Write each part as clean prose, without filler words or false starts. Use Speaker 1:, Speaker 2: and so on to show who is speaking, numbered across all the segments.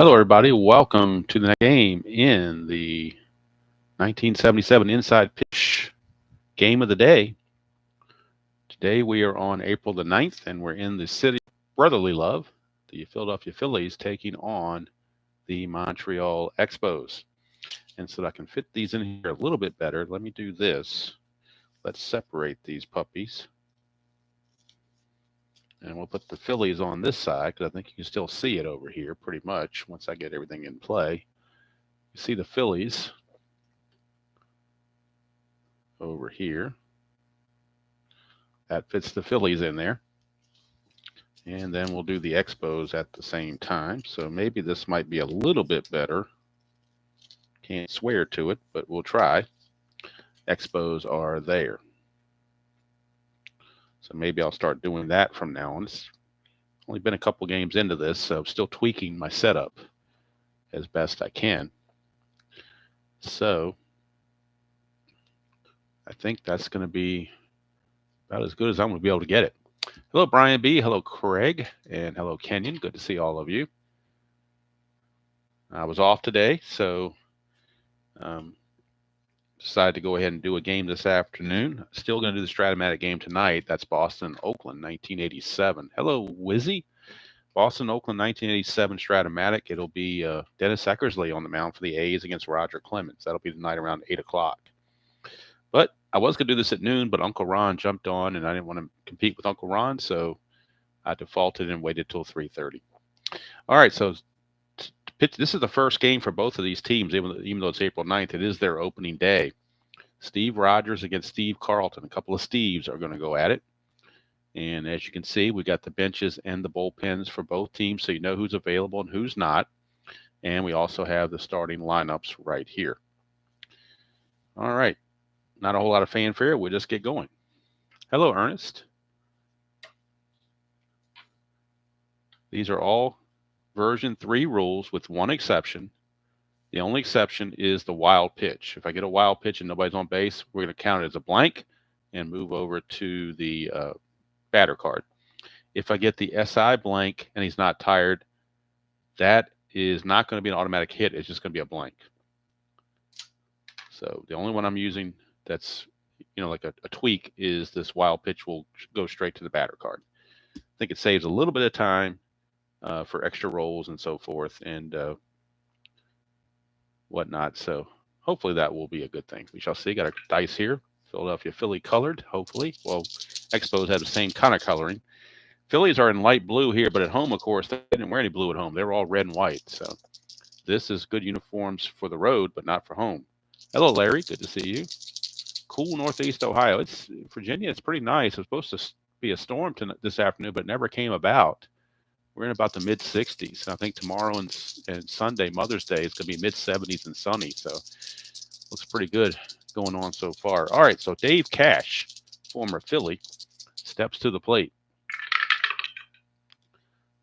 Speaker 1: Hello, everybody. Welcome to the game in the 1977 Inside Pitch game of the day. Today we are on April the 9th, and we're in the city of brotherly love, the Philadelphia Phillies taking on the Montreal Expos. And so that I can fit these in here a little bit better, let me do this. Let's separate these puppies. And we'll put the Phillies on this side because I think you can still see it over here pretty much once I get everything in play. You see the Phillies over here. That fits the Phillies in there. And then we'll do the Expos at the same time. So maybe this might be a little bit better. Can't swear to it, but we'll try. Expos are there. So maybe I'll start doing that from now on. It's only been a couple games into this, so I'm still tweaking my setup as best I can. So I think that's going to be about as good as I'm going to be able to get it. Hello, Brian B. Hello, Craig. And hello, Kenyon. Good to see all of you. I was off today, so decided to go ahead and do a game this afternoon. Still going to do the Stratomatic game tonight. That's Boston, Oakland, 1987. Hello, Wizzy. Boston, Oakland, 1987 Stratomatic. It'll be Dennis Eckersley on the mound for the A's against Roger Clemens. That'll be tonight around 8 o'clock. But I was going to do this at noon, but Uncle Ron jumped on, and I didn't want to compete with Uncle Ron, so I defaulted and waited till 3:30. All right, so this is the first game for both of these teams, even though it's April 9th. It is their opening day. Steve Rogers against Steve Carlton. A couple of Steves are going to go at it. And as you can see, we got the benches and the bullpens for both teams, so you know who's available and who's not. And we also have the starting lineups right here. All right. Not a whole lot of fanfare. We'll just get going. Hello, Ernest. These are all version 3 rules with one exception. The only exception is the wild pitch. If I get a wild pitch and nobody's on base, we're going to count it as a blank and move over to the batter card. If I get the SI blank and he's not tired, that is not going to be an automatic hit. It's just going to be a blank. So the only one I'm using that's like a tweak is this wild pitch will go straight to the batter card. I think it saves a little bit of time for extra rolls and so forth and whatnot. So hopefully that will be a good thing. We shall see. Got our dice here. Philadelphia Philly colored, hopefully. Well, Expos have the same kind of coloring. Phillies are in light blue here, but at home, of course, they didn't wear any blue at home. They were all red and white. So this is good uniforms for the road, but not for home. Hello, Larry. Good to see you. Cool Northeast Ohio. It's Virginia. It's pretty nice. It was supposed to be a storm this afternoon, but it never came about. We're in about the mid-60s. I think tomorrow and Sunday, Mother's Day, it's going to be mid-70s and sunny. So looks pretty good going on so far. All right, so Dave Cash, former Philly, steps to the plate.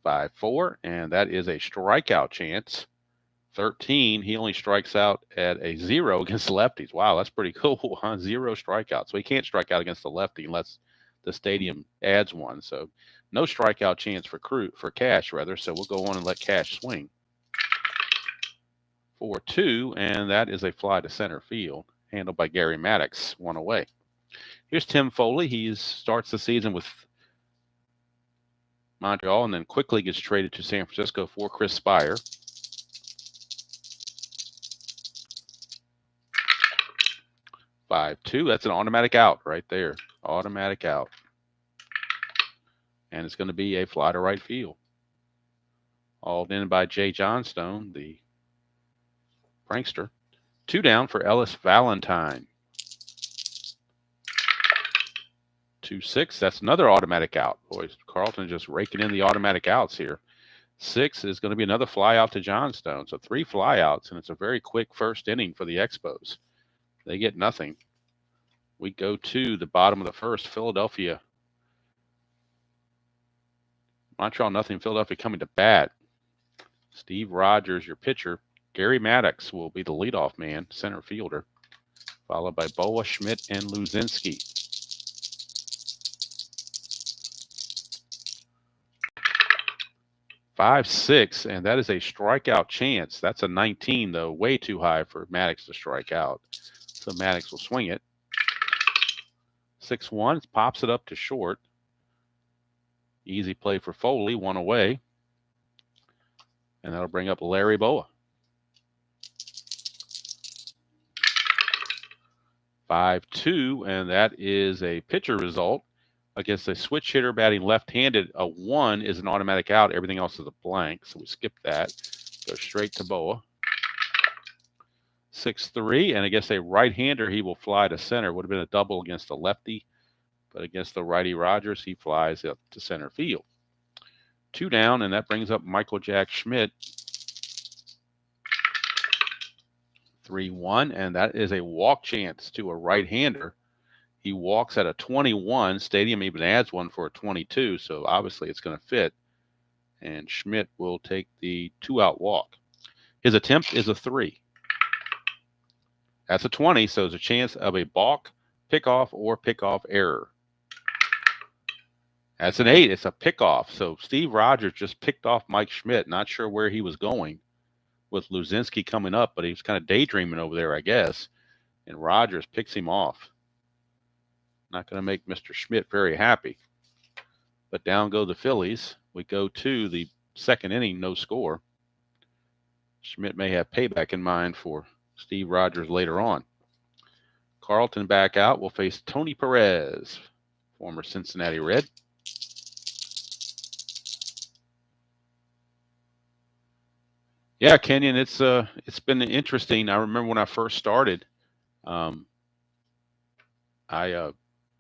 Speaker 1: 5-4, and that is a strikeout chance. 13, he only strikes out at a 0 against lefties. Wow, that's pretty cool, huh? 0 strikeouts. So he can't strike out against the lefty unless the stadium adds one. So no strikeout chance for Cash, rather. So we'll go on and let Cash swing. 4-2, and that is a fly to center field, handled by Gary Maddox, one away. Here's Tim Foley. He starts the season with Montreal and then quickly gets traded to San Francisco for Chris Spire. 5-2. That's an automatic out right there. Automatic out. And it's going to be a fly to right field. Hauled in by Jay Johnstone, the prankster. 2 down for Ellis Valentine. 2-6. That's another automatic out. Boys, Carlton just raking in the automatic outs here. 6 is going to be another fly out to Johnstone. So 3 fly outs, and it's a very quick first inning for the Expos. They get nothing. We go to the bottom of the first. Philadelphia. Montreal nothing. Philadelphia coming to bat. Steve Rogers, your pitcher. Gary Maddox will be the leadoff man, center fielder, followed by Boa, Schmidt, and Luzinski. 5-6, and that is a strikeout chance. That's a 19, though, way too high for Maddox to strike out. So Maddox will swing it. 6-1, pops it up to short. Easy play for Foley, one away. And that'll bring up Larry Boa. 5-2, and that is a pitcher result. Against a switch hitter batting left-handed, a 1 is an automatic out. Everything else is a blank, so we skip that. Go straight to Boa. 6-3, and against a right-hander, he will fly to center. Would have been a double against a lefty, but against the righty Rogers, he flies up to center field. 2 down, and that brings up Michael Jack Schmidt. 3-1, and that is a walk chance to a right-hander. He walks at a 21. Stadium even adds one for a 22, so obviously it's going to fit. And Schmidt will take the 2-out walk. His attempt is a 3. That's a 20, so there's a chance of a balk, pickoff, or pickoff error. That's an 8. It's a pickoff. So Steve Rogers just picked off Mike Schmidt. Not sure where he was going with Luzinski coming up, but he was kind of daydreaming over there, I guess. And Rogers picks him off. Not going to make Mr. Schmidt very happy. But down go the Phillies. We go to the second inning, no score. Schmidt may have payback in mind for Steve Rogers later on. Carlton back out. Will face Tony Perez, former Cincinnati Red. Yeah, Kenyon, it's been interesting. I remember when I first started,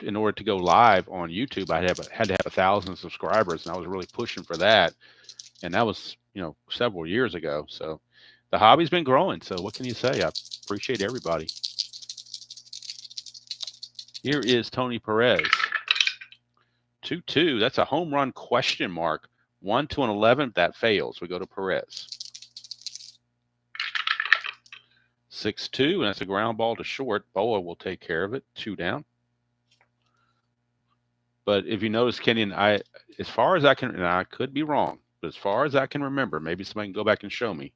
Speaker 1: in order to go live on YouTube, I had to have 1,000 subscribers, and I was really pushing for that. And that was, several years ago. So the hobby's been growing. So what can you say? I appreciate everybody. Here is Tony Perez. 2-2. That's a home run question mark. 1 to an 11. That fails. We go to Perez. 6-2, and that's a ground ball to short. Boa will take care of it. 2 down. But if you notice, Kenyon, as far as I can, and I could be wrong, but as far as I can remember, maybe somebody can go back and show me.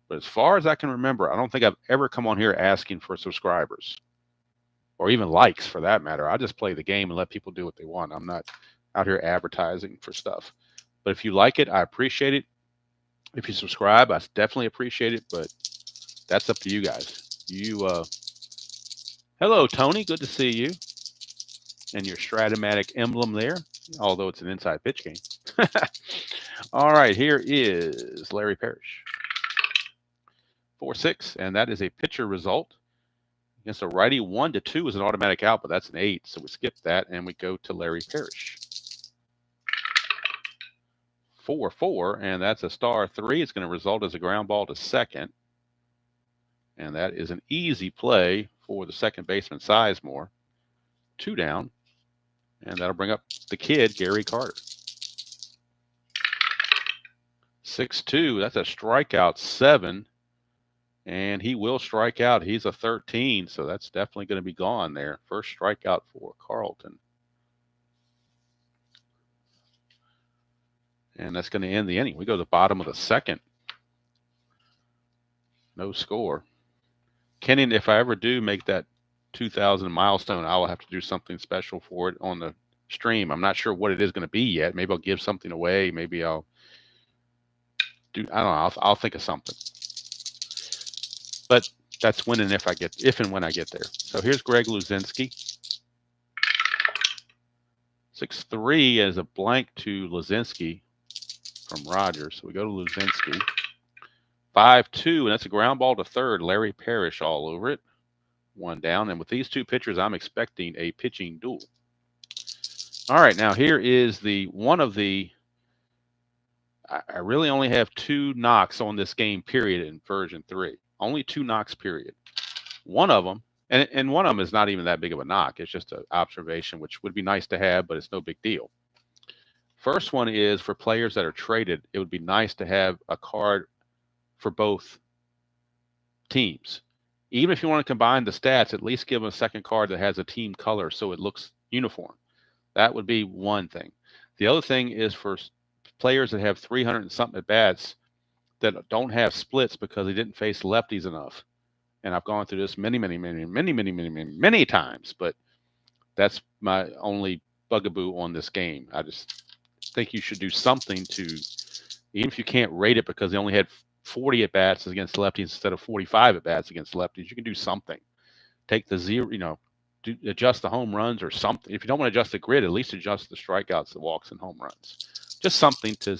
Speaker 1: But as far as I can remember, I don't think I've ever come on here asking for subscribers or even likes for that matter. I just play the game and let people do what they want. I'm not out here advertising for stuff. But if you like it, I appreciate it. If you subscribe, I definitely appreciate it. But that's up to you guys. Hello, Tony. Good to see you. And your Stratomatic emblem there, although it's an inside pitch game. All right, here is Larry Parrish. 4-6, and that is a pitcher result. Against a righty, 1-2 is an automatic out, but that's an 8, so we skip that, and we go to Larry Parrish. 4-4, and that's a star 3. It's going to result as a ground ball to second. And that is an easy play for the second baseman, Sizemore. 2 down. And that'll bring up the kid, Gary Carter. 6-2. That's a strikeout 7. And he will strike out. He's a 13, so that's definitely going to be gone there. First strikeout for Carlton. And that's going to end the inning. We go to the bottom of the second. No score. Kenyon, if I ever do make that 2,000 milestone, I will have to do something special for it on the stream. I'm not sure what it is going to be yet. Maybe I'll give something away. Maybe I'll do, I don't know. I'll think of something. But that's if and when I get there. So here's Greg Luzinski. 6-3 as a blank to Luzinski from Rogers. So we go to Luzinski. 5-2, and that's a ground ball to third. Larry Parrish all over it. 1 down. And with these two pitchers, I'm expecting a pitching duel. All right, now here is I really only have 2 knocks on this game, period, in version 3. Only 2 knocks, period. One of them, and one of them is not even that big of a knock. It's just an observation, which would be nice to have, but it's no big deal. First one is for players that are traded. It would be nice to have a card for both teams. Even if you want to combine the stats, at least give them a second card that has a team color so it looks uniform. That would be one thing. The other thing is for players that have 300 and something at bats that don't have splits because they didn't face lefties enough. And I've gone through this many times, but that's my only bugaboo on this game. I just think you should do something to, even if you can't rate it because they only had 40 at bats against lefties instead of 45 at bats against lefties, you can do something. Take the zero, adjust the home runs or something. If you don't want to adjust the grid, at least adjust the strikeouts, the walks, and home runs. Just something to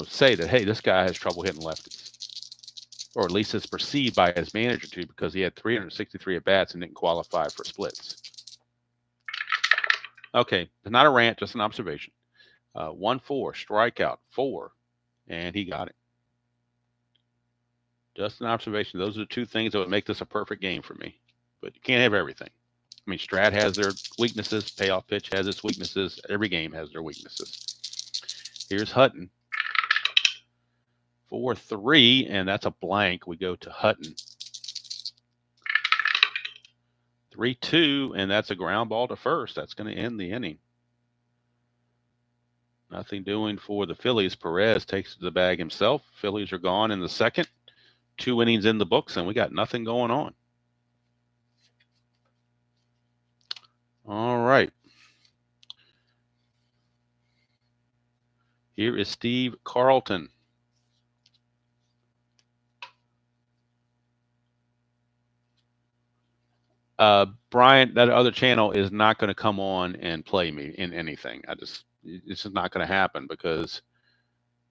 Speaker 1: say that, hey, this guy has trouble hitting lefties, or at least it's perceived by his manager to, because he had 363 at bats and didn't qualify for splits. Okay, not a rant, just an observation. 1-4, strikeout, 4, and he got it. Just an observation. Those are the two things that would make this a perfect game for me. But you can't have everything. I mean, Strat has their weaknesses. Payoff pitch has its weaknesses. Every game has their weaknesses. Here's Hutton. 4-3, and that's a blank. We go to Hutton. 3-2, and that's a ground ball to first. That's going to end the inning. Nothing doing for the Phillies. Perez takes the bag himself. Phillies are gone in the second. 2 innings in the books, and we got nothing going on. All right. Here is Steve Carlton. Brian, that other channel is not going to come on and play me in anything. This is not going to happen because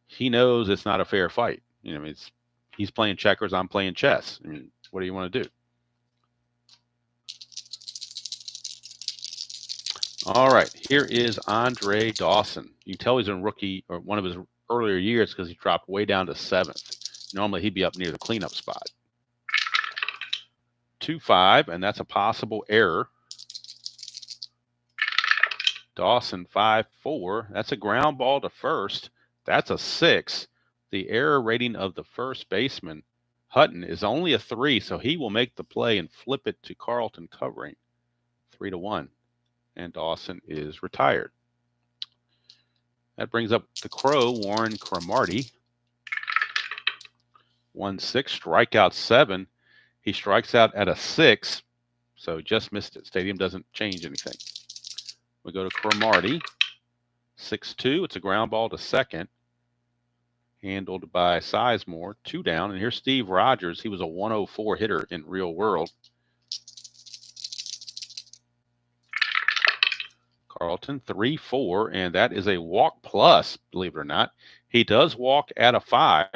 Speaker 1: he knows it's not a fair fight. He's playing checkers. I'm playing chess. I mean, what do you want to do? All right, here is Andre Dawson. You can tell he's a rookie, or one of his earlier years, because he dropped way down to 7th. Normally, he'd be up near the cleanup spot. 2-5, and that's a possible error. Dawson 5-4. That's a ground ball to first. That's a 6. The error rating of the first baseman, Hutton, is only a 3, so he will make the play and flip it to Carlton covering 3-1. And Dawson is retired. That brings up the Crow, Warren Cromartie. 1-6, strikeout 7. He strikes out at a 6, so just missed it. Stadium doesn't change anything. We go to Cromartie. 6-2. It's a ground ball to second. Handled by Sizemore. 2 down. And here's Steve Rogers. He was a 104 hitter in real world. Carlton 3-4, and that is a walk plus, believe it or not. He does walk at a 5.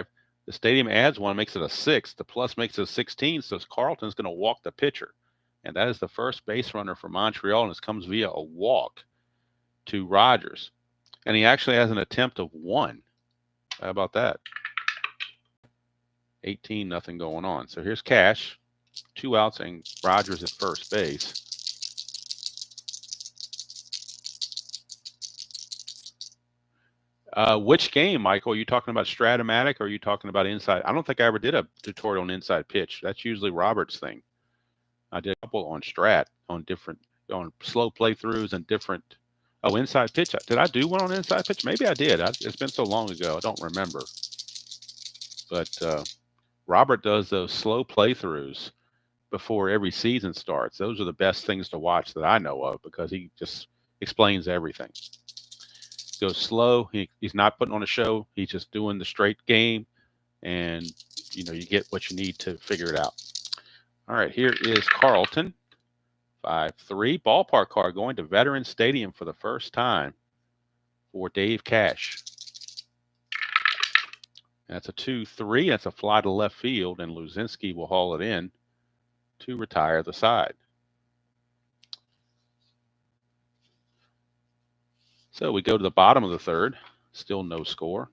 Speaker 1: The stadium adds 1, makes it a 6. The plus makes it a 16, so Carlton's going to walk the pitcher. And that is the first base runner for Montreal, and this comes via a walk to Rogers. And he actually has an attempt of 1. How about that? 18, nothing going on. So here's Cash, 2 outs, and Rogers at first base. Which game, Michael? Are you talking about Stratomatic or are you talking about Inside? I don't think I ever did a tutorial on Inside Pitch. That's usually Robert's thing. I did a couple on Strat, on slow playthroughs and different. Oh, Inside Pitch. Did I do one on Inside Pitch? Maybe I did. It's been so long ago. I don't remember. But Robert does those slow playthroughs before every season starts. Those are the best things to watch that I know of because he just explains everything. Goes slow. He's not putting on a show. He's just doing the straight game, and you get what you need to figure it out. All right, here is Carlton. 5-3. Ballpark card going to Veterans Stadium for the first time for Dave Cash. That's a 2-3. That's a fly to left field, and Luzinski will haul it in to retire the side. So we go to the bottom of the third. Still no score.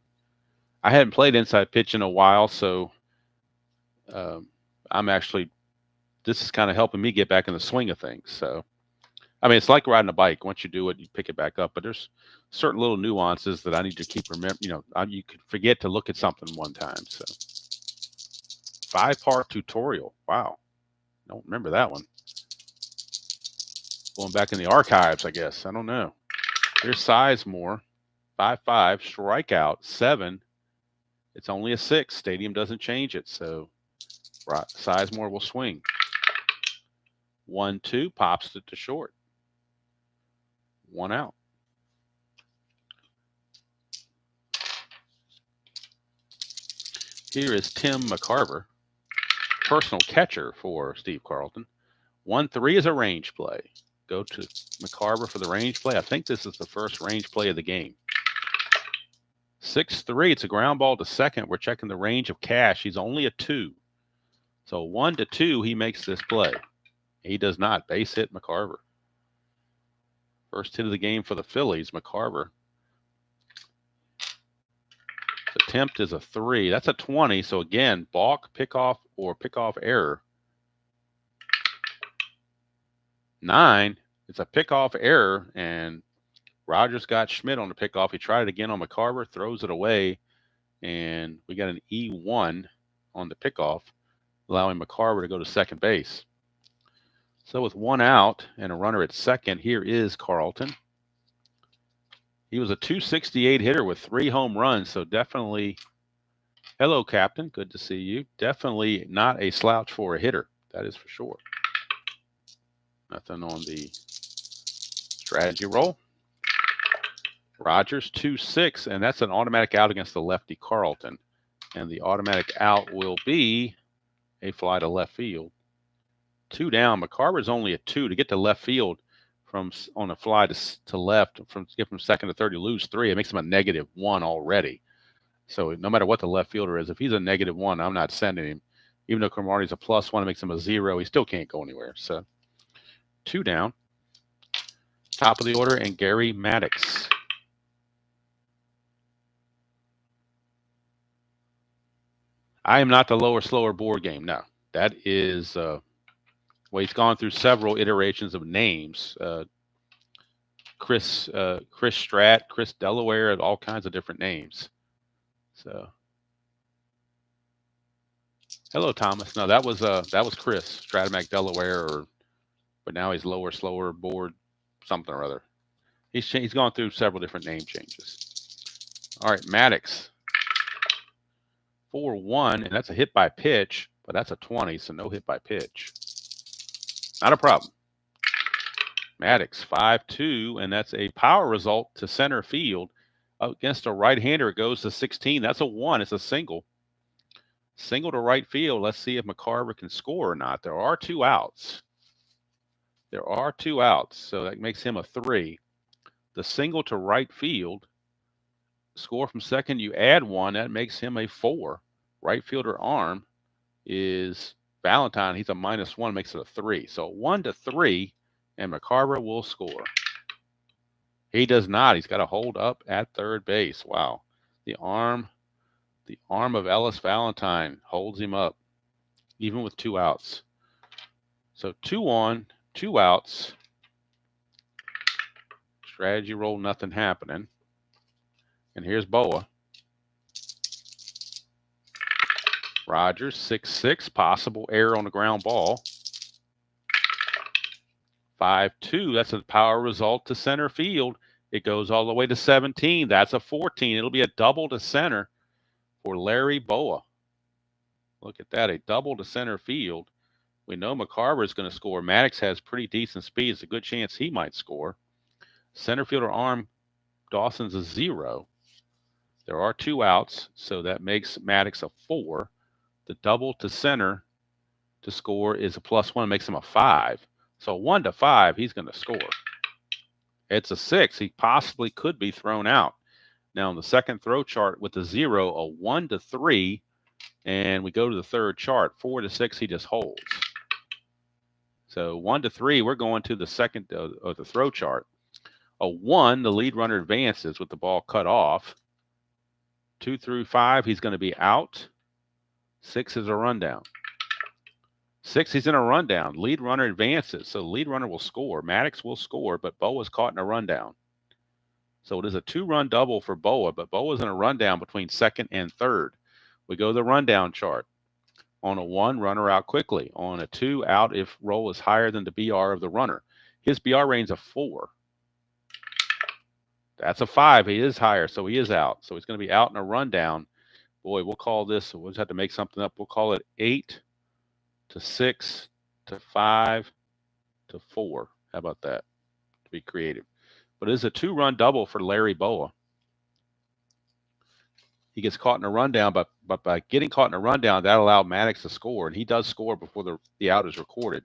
Speaker 1: I hadn't played Inside Pitch in a while, so this is kind of helping me get back in the swing of things. So, I mean, it's like riding a bike. Once you do it, you pick it back up. But there's certain little nuances that I need to keep remember. You could forget to look at something one time. So, 5-part tutorial. Wow, don't remember that one. Going back in the archives, I guess. I don't know. Here's Sizemore, 5-5, strikeout, 7. It's only a 6. Stadium doesn't change it, so Sizemore will swing. 1-2, pops it to short. 1 out. Here is Tim McCarver, personal catcher for Steve Carlton. 1-3 is a range play. Go to McCarver for the range play. I think this is the first range play of the game. 6-3, it's a ground ball to second. We're checking the range of Cash. He's only a 2. So 1-2, he makes this play. He does not. Base hit McCarver. First hit of the game for the Phillies, McCarver. The attempt is a 3. That's a 20. So again, balk, pickoff, or pickoff error. 9. It's a pickoff error, and Rogers got Schmidt on the pickoff. He tried it again on McCarver, throws it away, and we got an E1 on the pickoff, allowing McCarver to go to second base. So with 1 out and a runner at second, here is Carlton. He was a .268 hitter with 3 home runs, so definitely, hello, Captain. Good to see you. Definitely not a slouch for a hitter. That is for sure. Nothing on the strategy roll. Rogers, 2-6, and that's an automatic out against the lefty Carlton. And the automatic out will be a fly to left field. 2 down. McCarver's only a 2 to get to left field on a fly to left. Get from second to third, you lose 3. It makes him a -1 already. So no matter what the left fielder is, if he's a -1, I'm not sending him. Even though Cromartie's a +1, it makes him a 0. He still can't go anywhere. So 2 down. Top of the order, and Gary Maddox. I am not the lower, slower board game. No, that is, well, he's gone through several iterations of names. Chris Stratt, Chris Delaware, all kinds of different names. So, hello, Thomas. No, that was Chris Stratomac Delaware, but now he's lower, slower board, something or other. He's gone through several different name changes. All right, Maddox. 4-1, and that's a hit by pitch, but that's a 20, so no hit by pitch. Not a problem. Maddox, 5-2, and that's a power result to center field. Against a right-hander, it goes to 16. That's a 1. It's a single. Single to right field. Let's see if McCarver can score or not. There are 2 outs. There are 2 outs, so that makes him a 3. The single to right field, score from second, you add 1, that makes him a 4. Right fielder arm is Valentine. He's a -1, makes it a 3. So 1-3, and McCarver will score. He does not. He's got to hold up at third base. Wow. The arm of Ellis Valentine holds him up, even with 2 outs. So 2 on, 2 outs. Strategy roll, nothing happening. And here's Boa. Rogers, 6-6, possible error on the ground ball. 5-2, that's a power result to center field. It goes all the way to 17. That's a 14. It'll be a double to center for Larry Boa. Look at that, a double to center field. We know McCarver is going to score. Maddox has pretty decent speed. It's a good chance he might score. Center fielder arm, Dawson's a 0. There are 2 outs, so that makes Maddox a 4. The double to center to score is a +1, makes him a 5. So 1-5, he's going to score. It's a 6. He possibly could be thrown out. Now, on the second throw chart with the 0, a 1-3, and we go to the third chart. 4-6, he just holds. So 1-3, we're going to the second of the throw chart. A 1, the lead runner advances with the ball cut off. 2 through 5, he's going to be out. 6 is a rundown. 6, he's in a rundown. Lead runner advances, so the lead runner will score. Maddox will score, but Boa's caught in a rundown. So it is a 2-run double for Boa, but Boa's in a rundown between second and third. We go to the rundown chart. On a 1, runner out quickly. On a 2, out if roll is higher than the BR of the runner. His BR range is a 4. That's a 5. He is higher, so he is out. So he's going to be out in a rundown. Boy, we'll call this, we'll just have to make something up. We'll call it 8 to 6 to 5 to 4. How about that? To be creative. But it is a 2-run double for Larry Boa. He gets caught in a rundown, but by getting caught in a rundown, that allowed Maddox to score, and he does score before the out is recorded.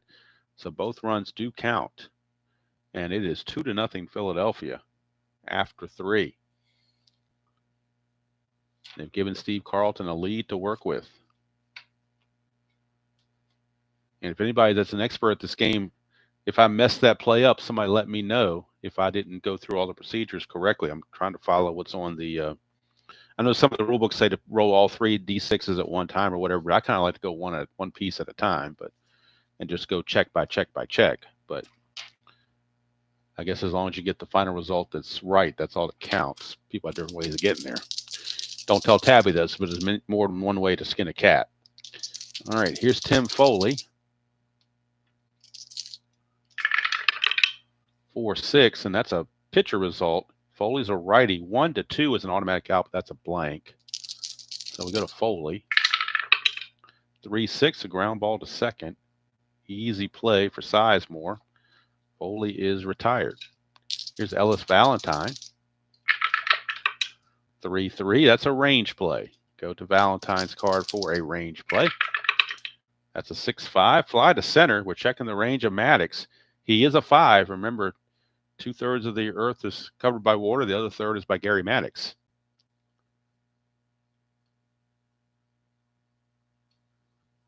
Speaker 1: So both runs do count, and it is 2-0 Philadelphia after 3. They've given Steve Carlton a lead to work with. And if anybody that's an expert at this game, if I messed that play up, somebody let me know if I didn't go through all the procedures correctly. I'm trying to follow what's on the I know some of the rule books say to roll all 3 D6s at one time or whatever, but I kind of like to go one piece at a time, and just go check by check by check. But I guess as long as you get the final result that's right, that's all that counts. People have different ways of getting there. Don't tell Tabby this, but there's more than one way to skin a cat. All right, here's Tim Foley. 4-6, and that's a pitcher result. Foley's a righty. 1-2 is an automatic out, but that's a blank. So we go to Foley. 3-6, a ground ball to second. Easy play for Sizemore. Foley is retired. Here's Ellis Valentine. 3-3, that's a range play. Go to Valentine's card for a range play. That's a 6-5. Fly to center. We're checking the range of Maddox. He is a 5. Remember, 2/3 of the earth is covered by water. The other third is by Gary Maddox.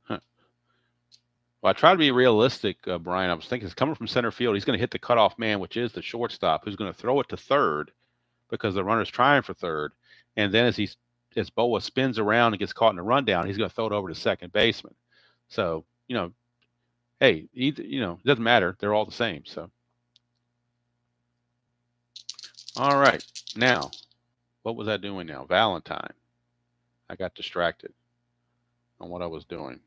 Speaker 1: Huh. Well, I try to be realistic, Brian. I was thinking it's coming from center field. He's going to hit the cutoff man, which is the shortstop, who's going to throw it to third because the runner's trying for third. And then as Boa spins around and gets caught in a rundown, he's going to throw it over to second baseman. So, hey, either, it doesn't matter. They're all the same. So, all right. Now, what was I doing now? Valentine. I got distracted on what I was doing.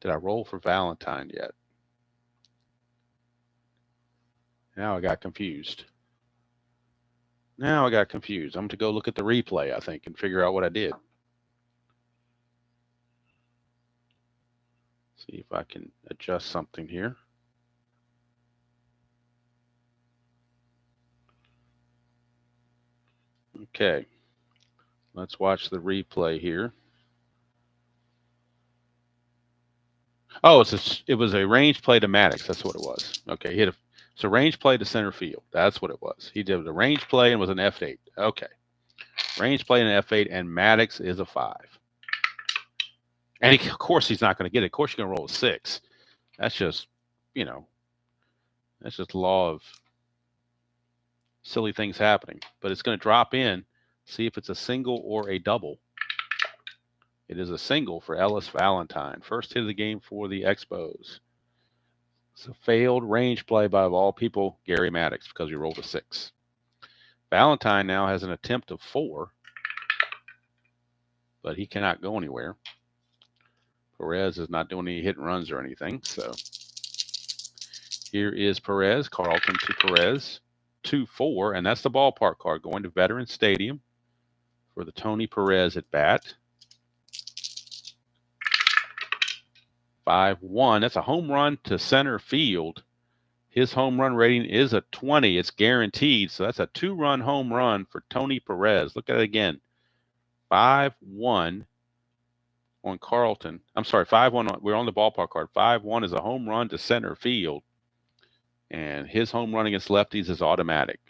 Speaker 1: Did I roll for Valentine yet? Now I got confused. I'm going to go look at the replay, I think, and figure out what I did. See if I can adjust something here. Okay. Let's watch the replay here. Oh, it was a range play to Maddox. That's what it was. Okay, it's a range play to center field. That's what it was. He did a range play and was an F8. Okay. Range play and an F8, and Maddox is a 5. And of course he's not going to get it. Of course you're going to roll a 6. That's just, that's just law of silly things happening. But it's going to drop in, see if it's a single or a double. It is a single for Ellis Valentine. First hit of the game for the Expos. It's a failed range play by, of all people, Gary Maddox, because he rolled a 6. Valentine now has an attempt of 4, but he cannot go anywhere. Perez is not doing any hit and runs or anything. So here is Perez, Carlton to Perez, 2-4, and that's the ballpark card going to Veterans Stadium for the Tony Perez at bat. 5-1. That's a home run to center field. His home run rating is a 20. It's guaranteed. So that's a 2-run home run for Tony Perez. Look at it again. 5-1 on Carlton. I'm sorry, 5-1. We're on the ballpark card. 5-1 is a home run to center field. And his home run against lefties is automatic.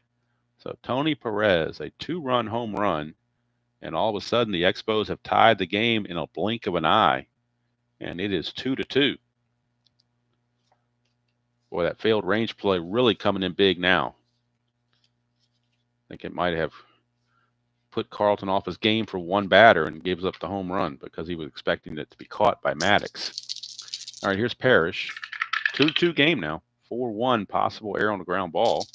Speaker 1: So Tony Perez, a 2-run home run. And all of a sudden, the Expos have tied the game in a blink of an eye. And it is 2-2. Boy, that failed range play really coming in big now. I think it might have put Carlton off his game for one batter and gives up the home run because he was expecting it to be caught by Maddox. All right, here's Parrish. 2-2 game now. 4-1 possible error on the ground ball.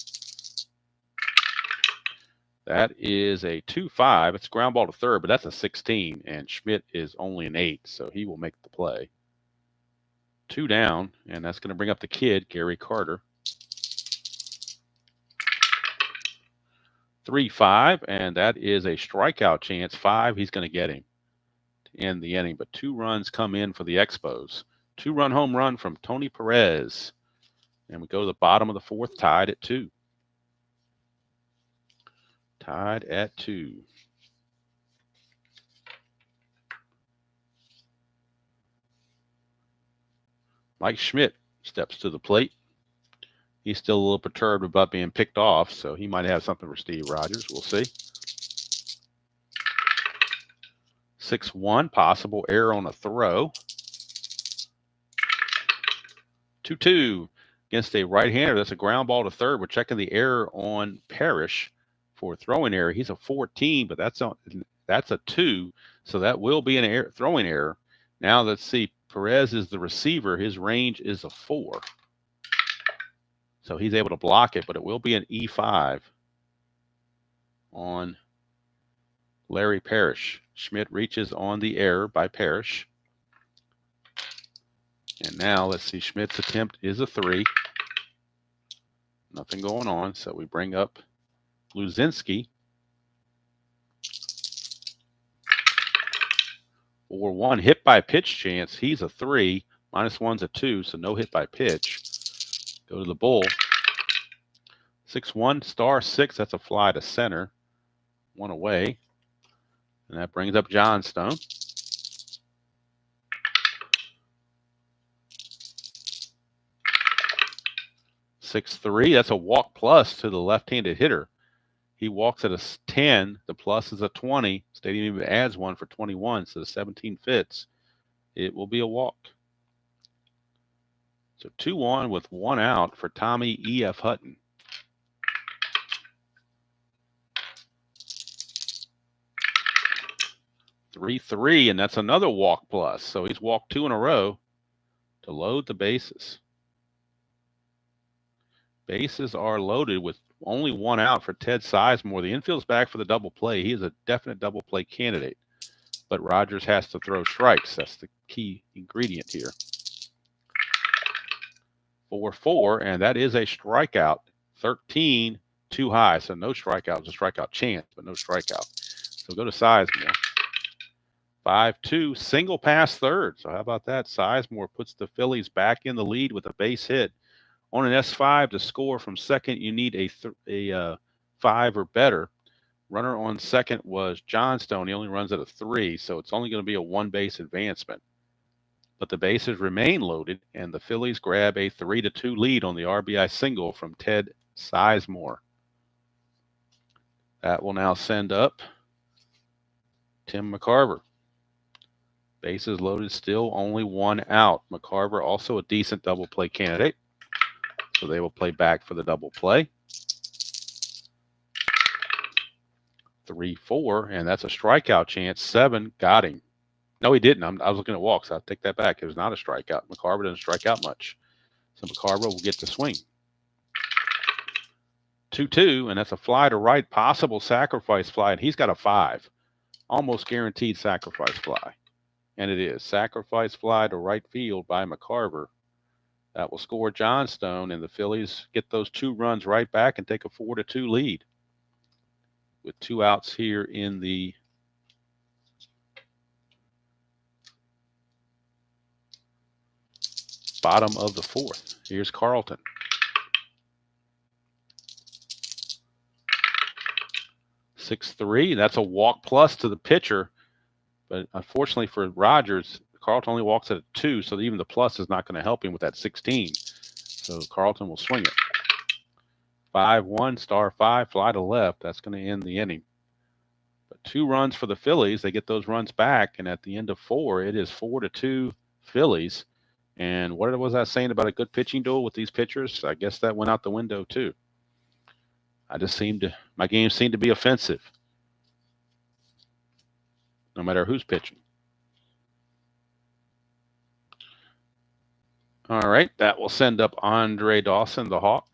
Speaker 1: That is a 2-5. It's a ground ball to third, but that's a 16, and Schmidt is only an 8, so he will make the play. 2 down, and that's going to bring up the kid, Gary Carter. 3-5, and that is a strikeout chance. 5, he's going to get him to end the inning. But 2 runs come in for the Expos. 2-run home run from Tony Perez. And we go to the bottom of the 4th, tied at 2. Tied at 2. Mike Schmidt steps to the plate. He's still a little perturbed about being picked off, so he might have something for Steve Rogers. We'll see. 6-1, possible error on a throw. 2-2 against a right-hander. That's a ground ball to third. We're checking the error on Parrish for a throwing error. He's a 14, but that's a 2, so that will be an throwing error. Now let's see. Perez is the receiver. His range is a 4. So he's able to block it, but it will be an E5 on Larry Parrish. Schmidt reaches on the error by Parrish. And now let's see. Schmidt's attempt is a 3. Nothing going on, so we bring up Luzinski. 4-1, hit by pitch chance. He's a 3. -1's a 2, so no hit by pitch. Go to the bull. 6-1, star 6. That's a fly to center. 1 away. And that brings up Johnstone. 6-3. That's a walk plus to the left-handed hitter. He walks at a 10. The plus is a 20. Stadium even adds 1 for 21, so the 17 fits. It will be a walk. So 2-1 with 1 out for Tommy E.F. Hutton. 3-3, and that's another walk plus. So he's walked 2 in a row to load the bases. Bases are loaded with only 1 out for Ted Sizemore. The infield's back for the double play. He is a definite double play candidate. But Rogers has to throw strikes. That's the key ingredient here. 4-4, and that is a strikeout. 13, too high. So no strikeout. It's a strikeout chance, but no strikeout. So go to Sizemore. 5-2, single pass third. So how about that? Sizemore puts the Phillies back in the lead with a base hit. On an S5 to score from second, you need a 5 or better. Runner on second was Johnstone. He only runs at a 3, so it's only going to be a 1-base advancement. But the bases remain loaded, and the Phillies grab a 3-2 lead on the RBI single from Ted Sizemore. That will now send up Tim McCarver. Bases loaded, still only 1 out. McCarver also a decent double play candidate. So they will play back for the double play. 3-4, and that's a strikeout chance. 7, got him. No, he didn't. I was looking at walks. I'll take that back. It was not a strikeout. McCarver doesn't strike out much. So McCarver will get the swing. 2-2, and that's a fly to right, possible sacrifice fly, and he's got a 5. Almost guaranteed sacrifice fly. And it is. Sacrifice fly to right field by McCarver. That will score Johnstone, and the Phillies get those 2 runs right back and take a 4-2 lead. With 2 outs here in the bottom of the 4th. Here's Carlton. 6-3. That's a walk plus to the pitcher. But unfortunately for Rogers, Carlton only walks at a 2, so even the plus is not going to help him with that 16. So Carlton will swing it. 5-1, star 5, fly to left. That's going to end the inning. But 2 runs for the Phillies. They get those runs back, and at the end of 4, it is 4-2 Phillies. And what was I saying about a good pitching duel with these pitchers? I guess that went out the window too. My games seem to be offensive, no matter who's pitching. All right, that will send up Andre Dawson, the Hawk.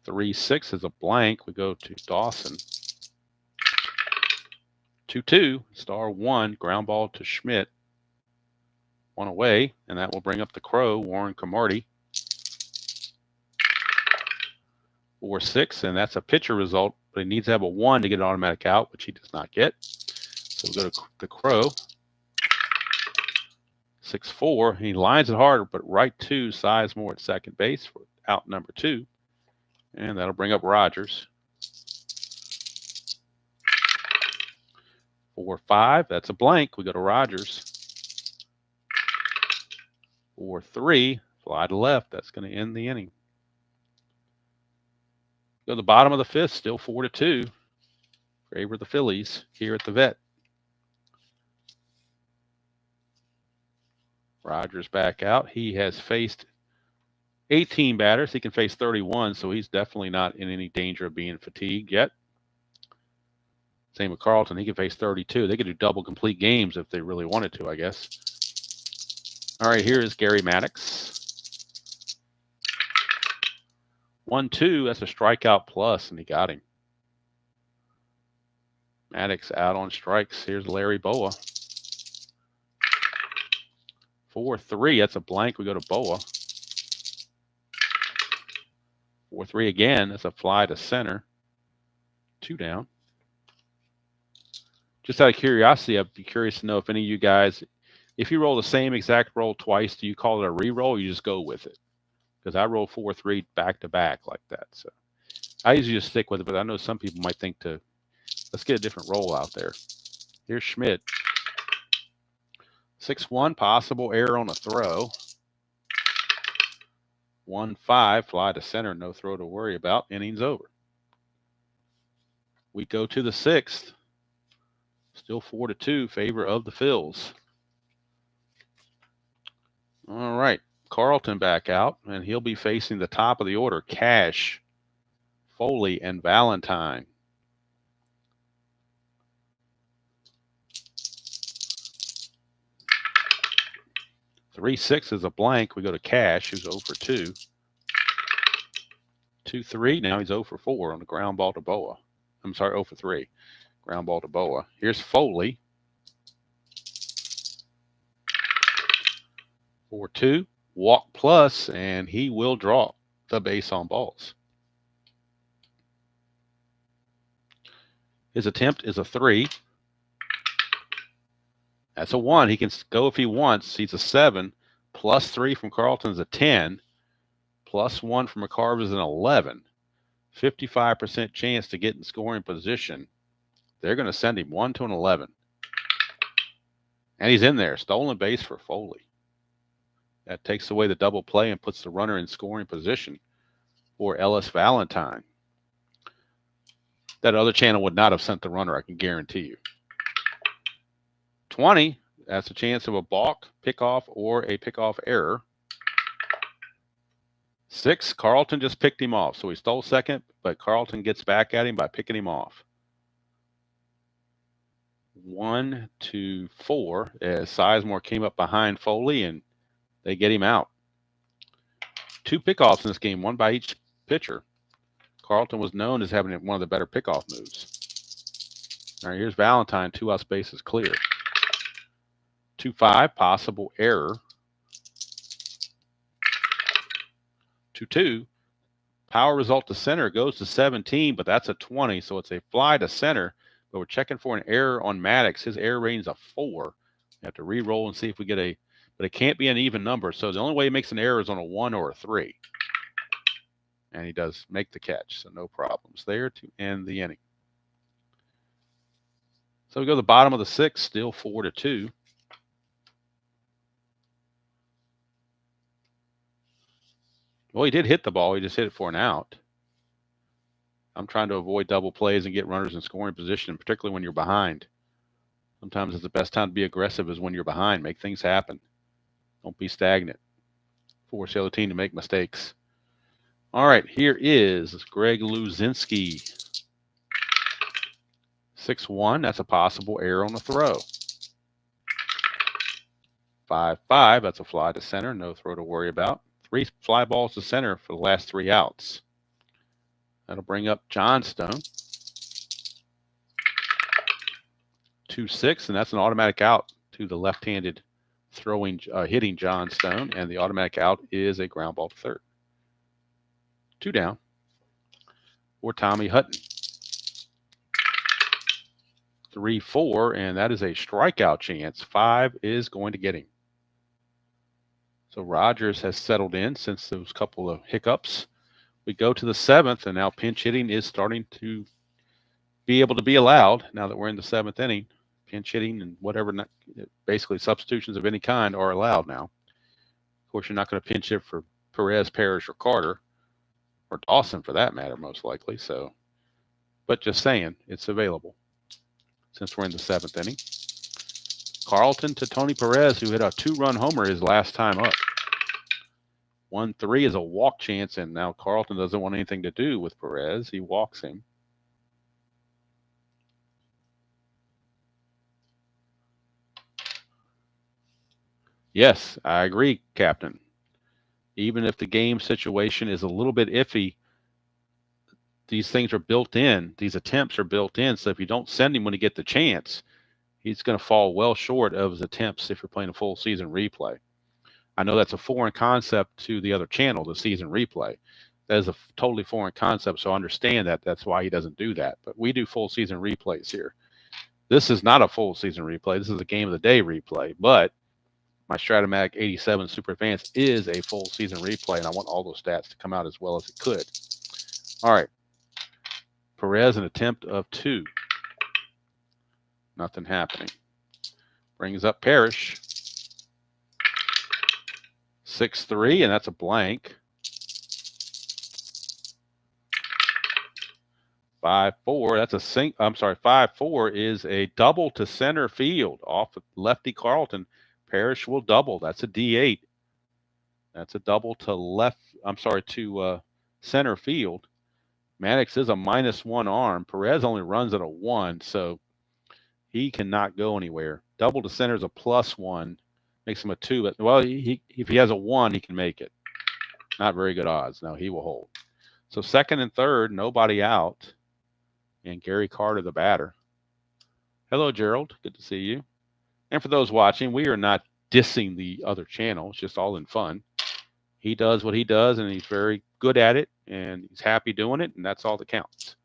Speaker 1: 3-6 is a blank. We go to Dawson. 2-2, star 1, ground ball to Schmidt. 1 away, and that will bring up the Crow, Warren Camardi. 4-6, and that's a pitcher result, but he needs to have a 1 to get an automatic out, which he does not get. So we'll go to the Crow. 6-4. He lines it hard, but right to Sizemore at second base for out number 2. And that'll bring up Rogers. 4-5. That's a blank. We go to Rogers. 4-3. Fly to left. That's going to end the inning. Go to the bottom of the 5th. Still 4-2. Favor the Phillies here at the Vet. Rogers back out. He has faced 18 batters. He can face 31, so he's definitely not in any danger of being fatigued yet. Same with Carlton. He can face 32. They could do double complete games if they really wanted to, I guess. All right, here is Gary Maddox. 1-2. That's a strikeout plus, and he got him. Maddox out on strikes. Here's Larry Boa. 4-3. That's a blank. We go to Boa. 4-3 again. That's a fly to center. 2 down. Just out of curiosity, I'd be curious to know if any of you guys, if you roll the same exact roll twice, do you call it a re-roll or you just go with it? Because I roll 4-3 back to back like that. So I usually just stick with it, but I know some people might think let's get a different roll out there. Here's Schmidt. 6-1, possible error on a throw. 1-5, fly to center, no throw to worry about. Innings over. We go to the 6th. Still 4-2, favor of the Phils. All right, Carlton back out, and he'll be facing the top of the order, Cash, Foley, and Valentine. 3-6 is a blank. We go to Cash, who's 0-2. 2-3. Now he's 0-4 on the ground ball to Boa. I'm sorry, 0-3. Ground ball to Boa. Here's Foley. 4-2. Walk plus, and he will draw the base on balls. His attempt is a 3. That's a 1. He can go if he wants. He's a 7. Plus 3 from Carlton is a 10. Plus 1 from McCarver is an 11. 55% chance to get in scoring position. They're going to send him 1 to an 11. And he's in there. Stolen base for Foley. That takes away the double play and puts the runner in scoring position for Ellis Valentine. That other channel would not have sent the runner, I can guarantee you. 20, that's a chance of a balk, pickoff, or a pickoff error. 6, Carlton just picked him off. So he stole second, but Carlton gets back at him by picking him off. 1, 2, 4, as Sizemore came up behind Foley, and they get him out. 2 pickoffs in this game, 1 by each pitcher. Carlton was known as having one of the better pickoff moves. All right, here's Valentine, 2 outs, bases clear. 2-5, possible error. 2-2, power result to center goes to 17, but that's a 20, so it's a fly to center. But we're checking for an error on Maddox. His error rating is a 4. You have to re-roll and see if we get a, but it can't be an even number. So the only way he makes an error is on a 1 or a 3. And he does make the catch, so no problems there to end the inning. So we go to the bottom of the 6th, still 4-2. Well, he did hit the ball. He just hit it for an out. I'm trying to avoid double plays and get runners in scoring position, particularly when you're behind. Sometimes it's the best time to be aggressive is when you're behind. Make things happen. Don't be stagnant. Force the other team to make mistakes. All right, here is Greg Luzinski. 6-1, that's a possible error on the throw. 5-5, that's a fly to center, no throw to worry about. 3 fly balls to center for the last 3 outs. That'll bring up Johnstone. 2-6, and that's an automatic out to the left-handed hitting Johnstone, and the automatic out is a ground ball to third. 2 down. or Tommy Hutton. 3-4, and that is a strikeout chance. 5 is going to get him. So Rogers has settled in since those couple of hiccups. We go to the 7th, and now pinch hitting is starting to be able to be allowed now that we're in the 7th inning. Pinch hitting and whatever, basically substitutions of any kind are allowed now. Of course, you're not going to pinch hit for Perez, Parrish, or Carter, or Dawson for that matter, most likely. So, but just saying, it's available since we're in the 7th inning. Carlton to Tony Perez, who hit a 2-run homer his last time up. 1-3 is a walk chance, and now Carlton doesn't want anything to do with Perez. He walks him. Yes, I agree, Captain. Even if the game situation is a little bit iffy, these things are built in. These attempts are built in. So if you don't send him when you get the chance, he's going to fall well short of his attempts if you're playing a full season replay. I know that's a foreign concept to the other channel, the season replay. That is a totally foreign concept, so I understand that. That's why he doesn't do that. But we do full season replays here. This is not a full season replay. This is a game of the day replay. But my Stratomatic 87 Super Advanced is a full season replay, and I want all those stats to come out as well as it could. All right. Perez, an attempt of 2. Nothing happening. Brings up Parrish. 6-3, and that's a blank. 5-4, that's a sink. I'm sorry, 5-4 is a double to center field off of lefty Carlton. Parrish will double. That's a D8. That's a double to left. I'm sorry, to center field. Maddox is a -1 arm. Perez only runs at a 1, so he cannot go anywhere. Double to center is a +1. Makes him a 2. But, well, if he has a 1, he can make it. Not very good odds. No, he will hold. So 2nd and 3rd, nobody out. And Gary Carter, the batter. Hello, Gerald. Good to see you. And for those watching, we are not dissing the other channel. It's just all in fun. He does what he does, and he's very good at it, and he's happy doing it, and that's all that counts.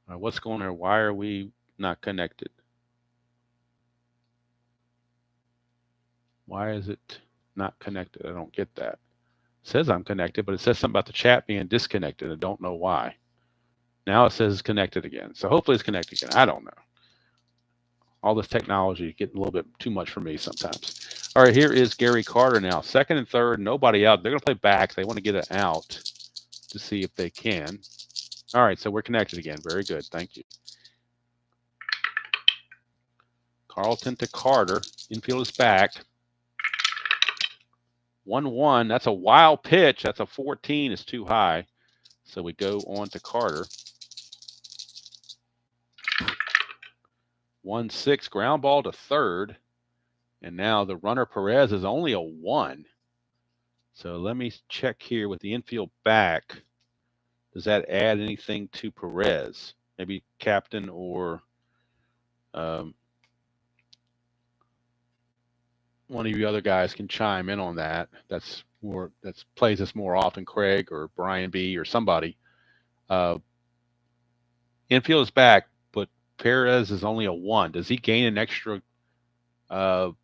Speaker 1: What's going on? Why are we not connected? Why is it not connected? I don't get that. It says I'm connected, but it says something about the chat being disconnected. I don't know why. Now it says it's connected again. So hopefully it's connected again. I don't know. All this technology is getting a little bit too much for me sometimes. All right, here is Gary Carter now. 2nd and 3rd, nobody out. They're going to play backs. They want to get it out to see if they can. All right, so we're connected again. Very good. Thank you. Carlton to Carter. Infield is back. 1-1. That's a wild pitch. That's a 14. It's too high. So we go on to Carter. 1-6. Ground ball to 3rd. And now the runner Perez is only a 1. So let me check here with the infield back. Does that add anything to Perez? Maybe captain or one of you other guys can chime in on that. That's plays this more often, Craig or Brian B or somebody. Infield is back, but Perez is only a 1. Does he gain an extra? Does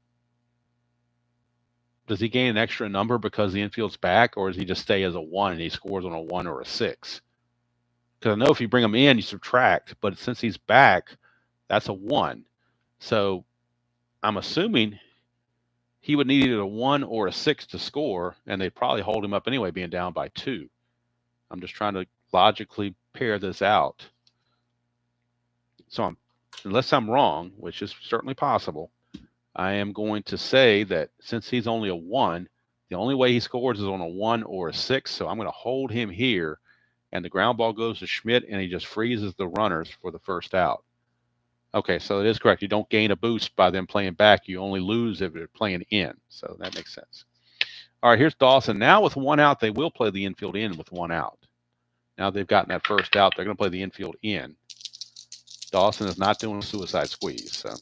Speaker 1: he gain an extra number because the infield's back, or does he just stay as a 1 and he scores on a 1 or a 6? Because I know if you bring him in, you subtract, but since he's back, that's a 1. So I'm assuming he would need either a 1 or a 6 to score, and they'd probably hold him up anyway, being down by 2. I'm just trying to logically pair this out. So unless I'm wrong, which is certainly possible, I am going to say that since he's only a 1, the only way he scores is on a 1 or a 6. So I'm going to hold him here, and the ground ball goes to Schmidt, and he just freezes the runners for the first out. Okay, so it is correct. You don't gain a boost by them playing back. You only lose if they're playing in. So that makes sense. All right, here's Dawson. Now with 1 out, they will play the infield in with 1 out. Now they've gotten that first out. They're going to play the infield in. Dawson is not doing a suicide squeeze. So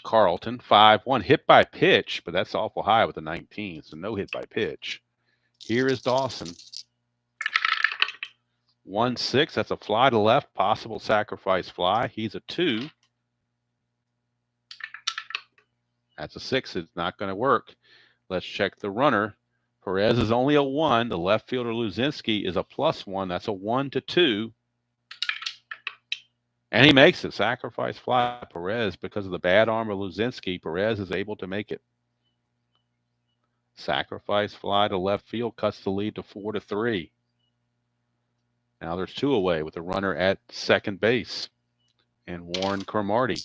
Speaker 1: Carlton, 5-1. Hit by pitch, but that's awful high with a 19, so no hit by pitch. Here is Dawson. 1-6. That's a fly to left, possible sacrifice fly. He's a 2. That's a 6. It's not going to work. Let's check the runner. Perez is only a 1. The left fielder Luzinski is a +1. That's a 1-2. And he makes it. Sacrifice fly. Perez, because of the bad arm of Luzinski, Perez is able to make it. Sacrifice fly to left field cuts the lead to 4-3. Now there's 2 away with the runner at second base and Warren Cromartie.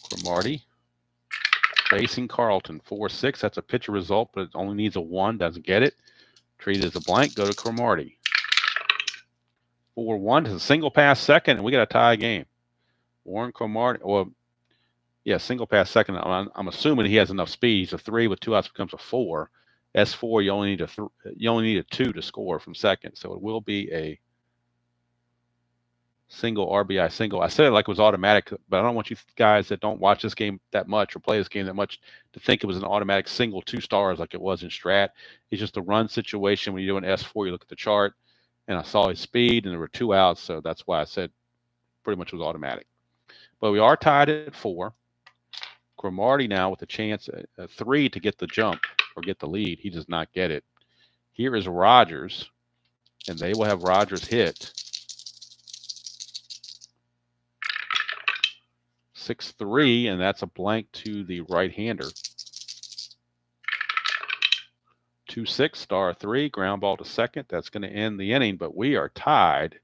Speaker 1: Cromartie facing Carlton. 4-6. That's a pitcher result, but it only needs a 1. Doesn't get it. Treat it as a blank. Go to Cromartie. 4-1. It's a single pass second, and we got a tie game. Warren Cromartie. Well, yeah, single pass second. I'm assuming he has enough speed. He's a 3 with 2 outs becomes a 4. S4, you only need a 2 to score from second, so it will be a single RBI single. I said it like it was automatic, but I don't want you guys that don't watch this game that much or play this game that much to think it was an automatic single 2 stars like it was in Strat. It's just a run situation. When you do an S4, you look at the chart, and I saw his speed, and there were 2 outs, so that's why I said pretty much it was automatic. But we are tied at 4. Cromartie now with a chance at 3 to get the jump or get the lead. He does not get it. Here is Rogers, and they will have Rogers hit. 6-3, and that's a blank to the right-hander. 2-6, star 3, ground ball to second. That's going to end the inning, but we are tied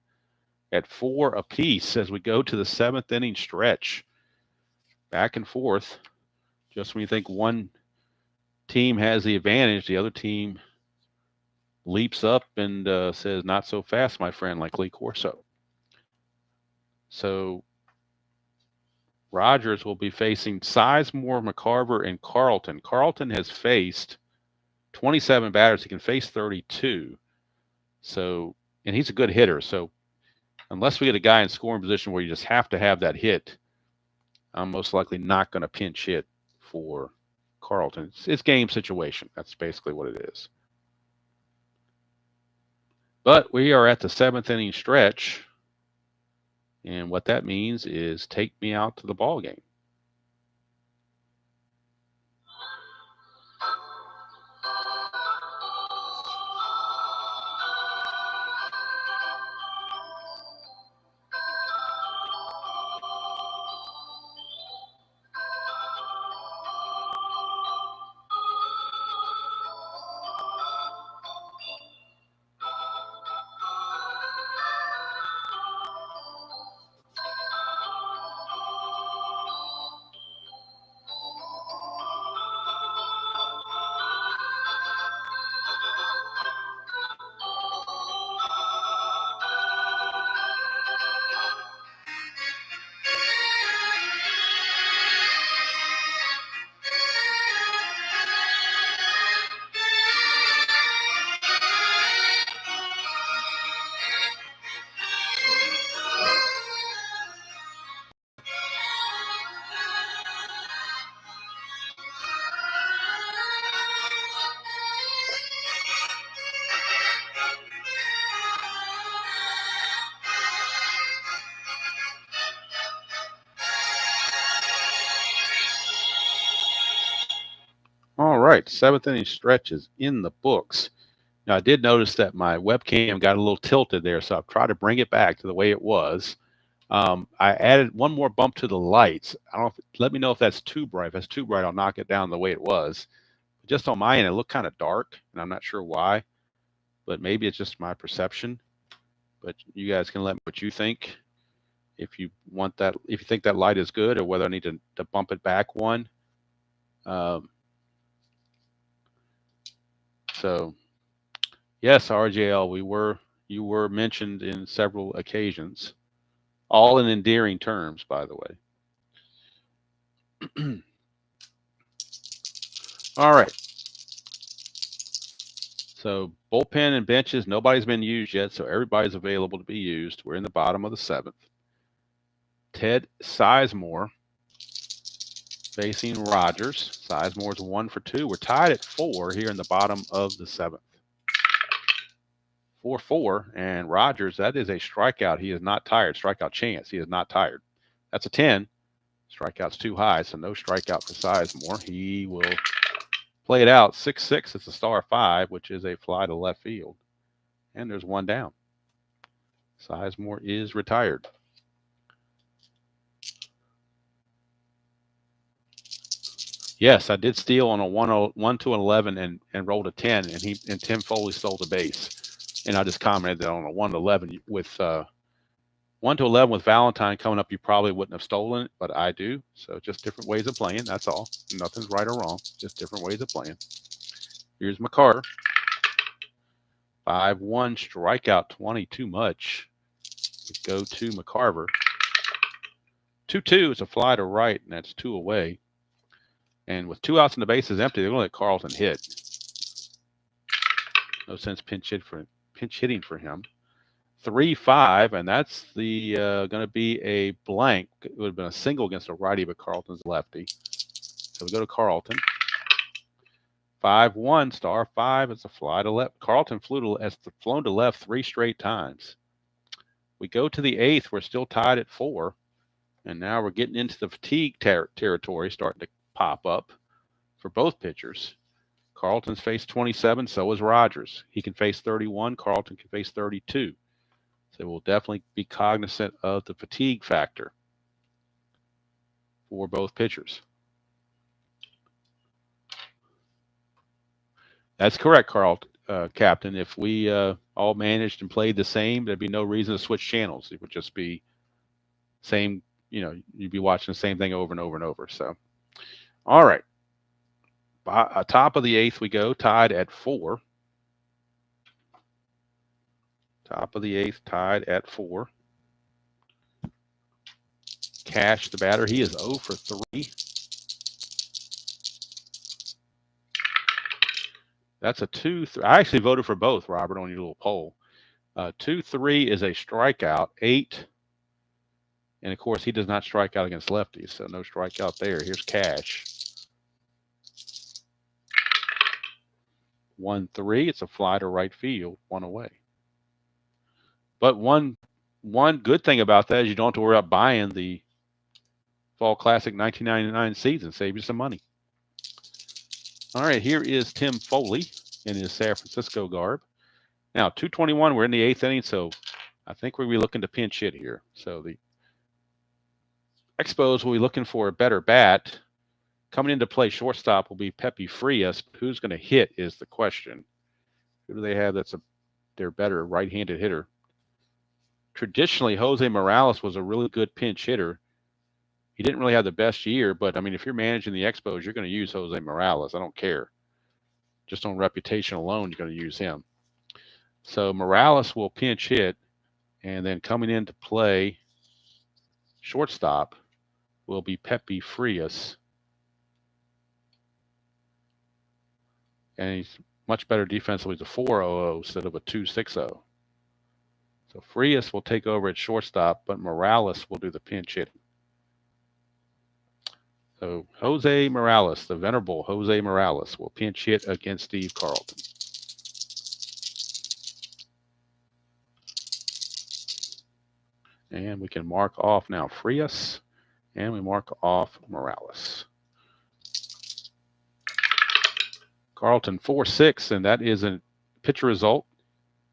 Speaker 1: at 4 apiece as we go to the 7th inning stretch. Back and forth. Just when you think one team has the advantage, the other team leaps up and says, not so fast, my friend, like Lee Corso. So Rogers will be facing Sizemore, McCarver, and Carlton. Carlton has faced 27 batters. He can face 32. So, and he's a good hitter. So unless we get a guy in scoring position where you just have to have that hit, I'm most likely not going to pinch hit for Carlton. It's game situation. That's basically what it is. But we are at the 7th inning stretch. And what that means is take me out to the ball game. All right, 7th inning stretch is in the books. Now, I did notice that my webcam got a little tilted there, so I've tried to bring it back to the way it was. I added one more bump to the lights. I don't know let me know if that's too bright. If that's too bright, I'll knock it down the way it was. Just on my end, it looked kind of dark, and I'm not sure why, but maybe it's just my perception. But you guys can let me know what you think. If you want that, if you think that light is good, or whether I need to bump it back one. So, yes, RJL, you were mentioned in several occasions, all in endearing terms, by the way. All right. So bullpen and benches, nobody's been used yet, so everybody's available to be used. We're in the bottom of the 7th. Ted Sizemore facing Rogers. Sizemore's 1 for 2. We're tied at 4 here in the bottom of the 7th. 4-4, and Rogers, that is a strikeout. He is not tired. Strikeout chance. He is not tired. That's a 10. Strikeout's too high, so no strikeout for Sizemore. He will play it out. 6-6. It's a star 5, which is a fly to left field. And there's one down. Sizemore is retired. Yes, I did steal on a 1 to 11 and rolled a 10, and Tim Foley stole the base. And I just commented that on a 1 to 11 with 1 to 11 with Valentine coming up, you probably wouldn't have stolen it, but I do. So just different ways of playing. That's all. Nothing's right or wrong. Just different ways of playing. Here's McCarter. 5-1 strikeout, 20 too much. We go to McCarver. 2-2 is a fly to right, and that's 2 away. And with 2 outs and the bases empty, they're going to let Carlton hit. No sense pinch hitting for him. 3-5, and that's the going to be a blank. It would have been a single against a righty, but Carlton's lefty. So we go to Carlton. 5-1, star 5. It's a fly to left. Carlton has flown to left 3 straight times. We go to the 8th. We're still tied at 4, and now we're getting into the fatigue territory, starting to pop up for both pitchers. Carlton's faced 27, so is Rogers. He can face 31. Carlton can face 32. So we'll definitely be cognizant of the fatigue factor for both pitchers. That's correct, Captain. If we all managed and played the same, there'd be no reason to switch channels. It would just be same, you'd be watching the same thing over and over and over. So, all right. Top of the 8th we go, tied at 4. Top of the 8th, tied at 4. Cash, the batter, he is 0 for 3. That's a 2-3. I actually voted for both, Robert, on your little poll. 2-3 is a strikeout. 8. And, of course, he does not strike out against lefties, so no strikeout there. Here's Cash. 1-3. It's a fly to right field, 1 away. But one good thing about that is you don't have to worry about buying the Fall Classic 1999 season. Save you some money. All right, here is Tim Foley in his San Francisco garb. Now, 2:21, we're in the 8th inning, so I think we'll be looking to pinch hit here. So the Expos will be looking for a better bat. Coming into play shortstop will be Pepe Frias. Who's going to hit is the question. Who do they have that's their better right-handed hitter? Traditionally, Jose Morales was a really good pinch hitter. He didn't really have the best year, but, I mean, if you're managing the Expos, you're going to use Jose Morales. I don't care. Just on reputation alone, you're going to use him. So Morales will pinch hit, and then coming into play shortstop will be Pepe Frias. And he's much better defensively. He's a 4.00 instead of a 2.60. So Frias will take over at shortstop, but Morales will do the pinch hitting. So Jose Morales, the venerable Jose Morales, will pinch hit against Steve Carlton. And we can mark off now Frias, and we mark off Morales. Carlton 4-6, and that is a pitcher result.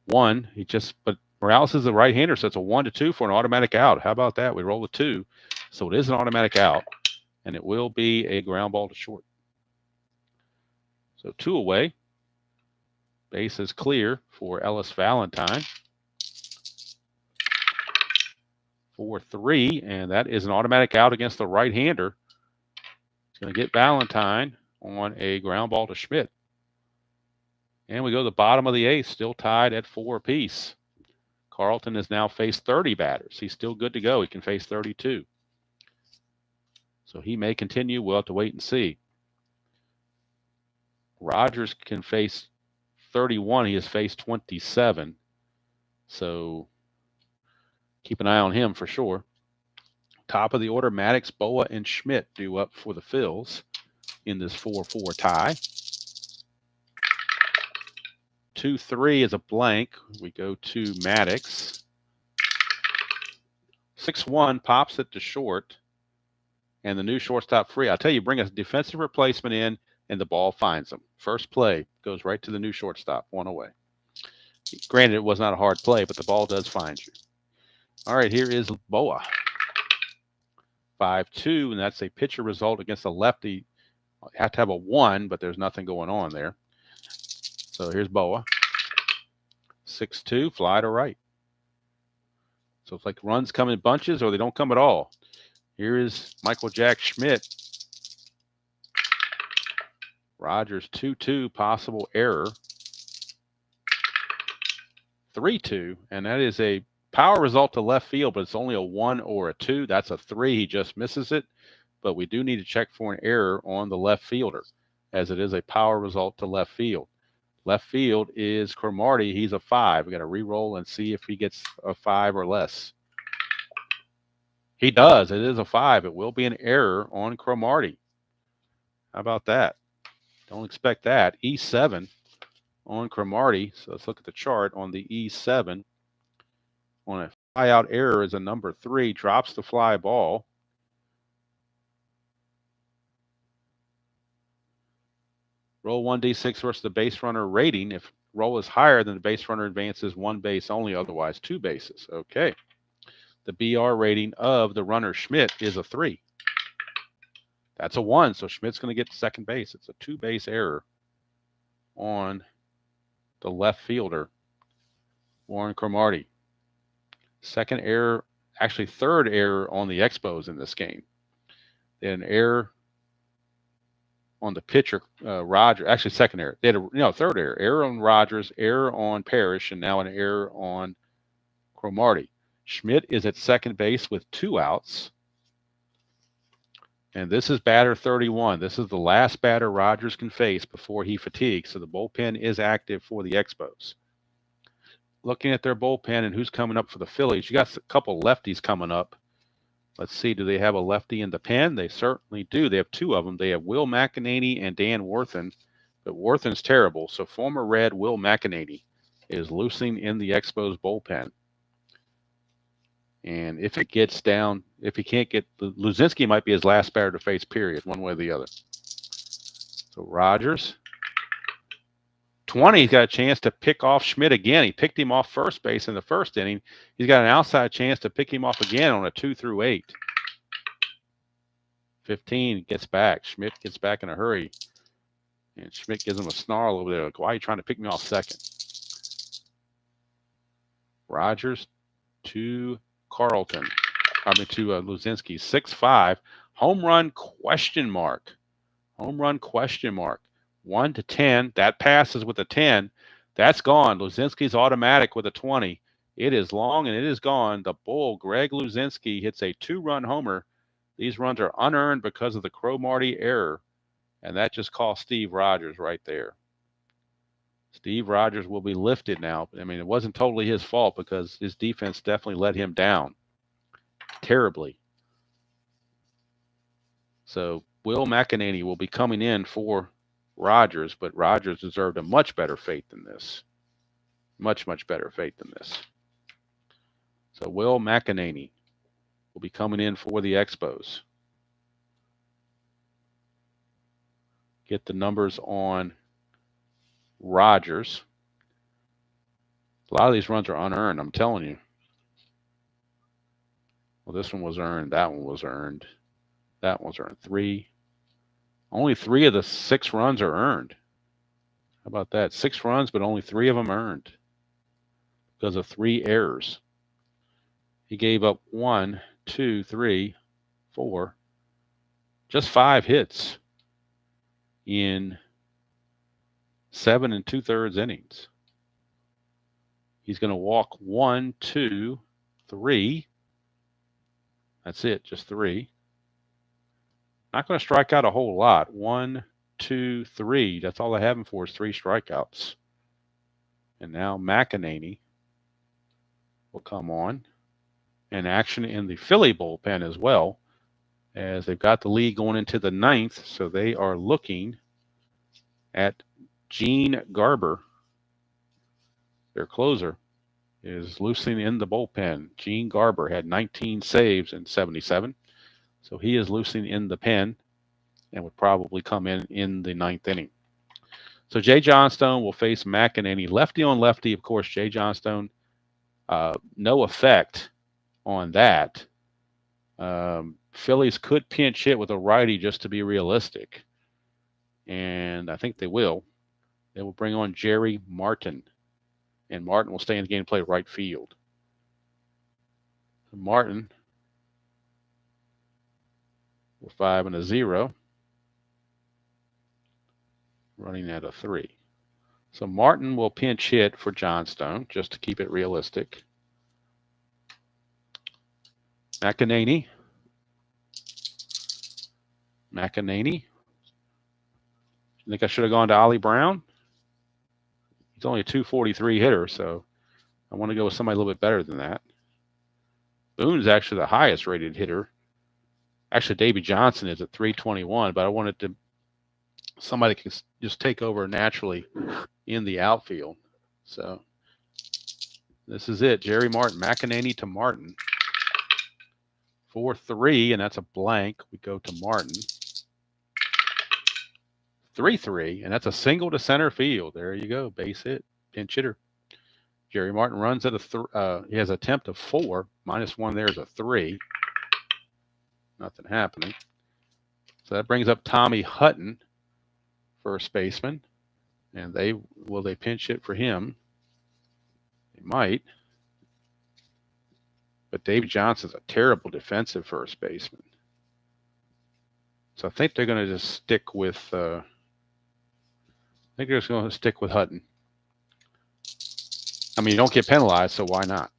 Speaker 1: 1. But Morales is the right-hander, so it's a 1-2 for an automatic out. How about that? We roll a 2, so it is an automatic out, and it will be a ground ball to short. So 2 away. Base is clear for Ellis Valentine. 4-3, and that is an automatic out against the right-hander. He's going to get Valentine on a ground ball to Schmidt. And we go to the bottom of the 8th, still tied at 4 apiece. Carlton has now faced 30 batters. He's still good to go. He can face 32. So he may continue. We'll have to wait and see. Rogers can face 31, he has faced 27. So keep an eye on him for sure. Top of the order, Maddox, Boa, and Schmidt due up for the Phils in this 4-4 tie. 2-3 is a blank. We go to Maddox. 6-1 pops it to short. And the new shortstop free. I'll tell you, bring a defensive replacement in, and the ball finds him. First play goes right to the new shortstop, one away. Granted, it was not a hard play, but the ball does find you. All right, here is Boa. 5-2, and that's a pitcher result against a lefty. You have to have a 1, but there's nothing going on there. So here's Boa. 6-2, fly to right. So it's like runs come in bunches or they don't come at all. Here is Michael Jack Schmidt. Rogers 2-2, possible error. 3-2, and that is a power result to left field, but it's only a 1 or a 2. That's a 3. He just misses it, but we do need to check for an error on the left fielder, as it is a power result to left field. Left field is Cromartie. He's a 5. We got to re-roll and see if he gets a 5 or less. He does. It is a 5. It will be an error on Cromartie. How about that? Don't expect that. E7 on Cromartie. So let's look at the chart on the E7. On a fly out error is a number 3. Drops the fly ball. Roll 1d6 versus the base runner rating. If roll is higher, then the base runner advances 1 base only, otherwise 2 bases. Okay. The BR rating of the runner Schmidt is a 3. That's a 1, so Schmidt's going to get to second base. It's a 2-base error on the left fielder, Warren Cromartie. Second error, actually third error on the Expos in this game. Then error on the pitcher, Roger. Actually, second error. They had third error. Error on Rogers, error on Parrish, and now an error on Cromartie. Schmidt is at second base with 2 outs. And this is batter 31. This is the last batter Rogers can face before he fatigues. So the bullpen is active for the Expos. Looking at their bullpen and who's coming up for the Phillies, you got a couple lefties coming up. Let's see, do they have a lefty in the pen? They certainly do. They have 2 of them. They have Will McEnany and Dan Worthen, but Worthen's terrible. So former Red Will McEnany is loosing in the Expos bullpen. And if it gets down, if he can't get, Luzinski might be his last batter to face, period, one way or the other. So Rogers, 20, he's got a chance to pick off Schmidt again. He picked him off first base in the first inning. He's got an outside chance to pick him off again on a 2-8. 15 gets back. Schmidt gets back in a hurry. And Schmidt gives him a snarl over there. Like, why are you trying to pick me off second? Rogers to Carlton. To Luzinski. 6-5. Home run question mark. Home run question mark. 1-10. That passes with a 10. That's gone. Luzinski's automatic with a 20. It is long and it is gone. The Bull, Greg Luzinski, hits a 2-run homer. These runs are unearned because of the Cromartie error. And that just cost Steve Rogers right there. Steve Rogers will be lifted now. I mean, it wasn't totally his fault because his defense definitely let him down terribly. So Will McEnany will be coming in for Rogers, but Rogers deserved a much better fate than this. Much, much better fate than this. So Will McEnany will be coming in for the Expos. Get the numbers on Rogers. A lot of these runs are unearned, I'm telling you. Well, this one was earned. That one was earned. That one's earned 3. Only 3 of the 6 runs are earned. How about that? 6 runs, but only 3 of them earned because of 3 errors. He gave up 1, 2, 3, 4, just 5 hits in 7 2/3 innings. He's going to walk 1, 2, 3. That's it, just 3. Not going to strike out a whole lot. 1, 2, 3. That's all I have him for is 3 strikeouts. And now McEnany will come on. And action in the Philly bullpen as well, as they've got the lead going into the 9th. So they are looking at Gene Garber. Their closer is loosening in the bullpen. Gene Garber had 19 saves in 77. So he is loosening in the pen and would probably come in the 9th inning. So Jay Johnstone will face McEnany. Lefty on lefty, of course, Jay Johnstone. No effect on that. Phillies could pinch hit with a righty just to be realistic. And I think they will. They will bring on Jerry Martin. And Martin will stay in the game and play right field. Martin with 5 and a 0. Running at a 3. So Martin will pinch hit for Johnstone just to keep it realistic. McEnany. I think I should have gone to Ollie Brown. He's only a 243 hitter, so I want to go with somebody a little bit better than that. Boone is actually the highest rated hitter. Actually, Davey Johnson is at 321, but I wanted to somebody can just take over naturally in the outfield. So this is it. Jerry Martin, McEnany to Martin. 4-3, and that's a blank. We go to Martin. 3-3, and that's a single to center field. There you go. Base hit. Pinch hitter. Jerry Martin runs at he has an attempt of 4. -1 there is a 3. Nothing happening. So that brings up Tommy Hutton, first baseman. And will they pinch hit for him? They might. But Davey Johnson's a terrible defensive first baseman. So I think they're going to just stick with Hutton. I mean, you don't get penalized, so why not?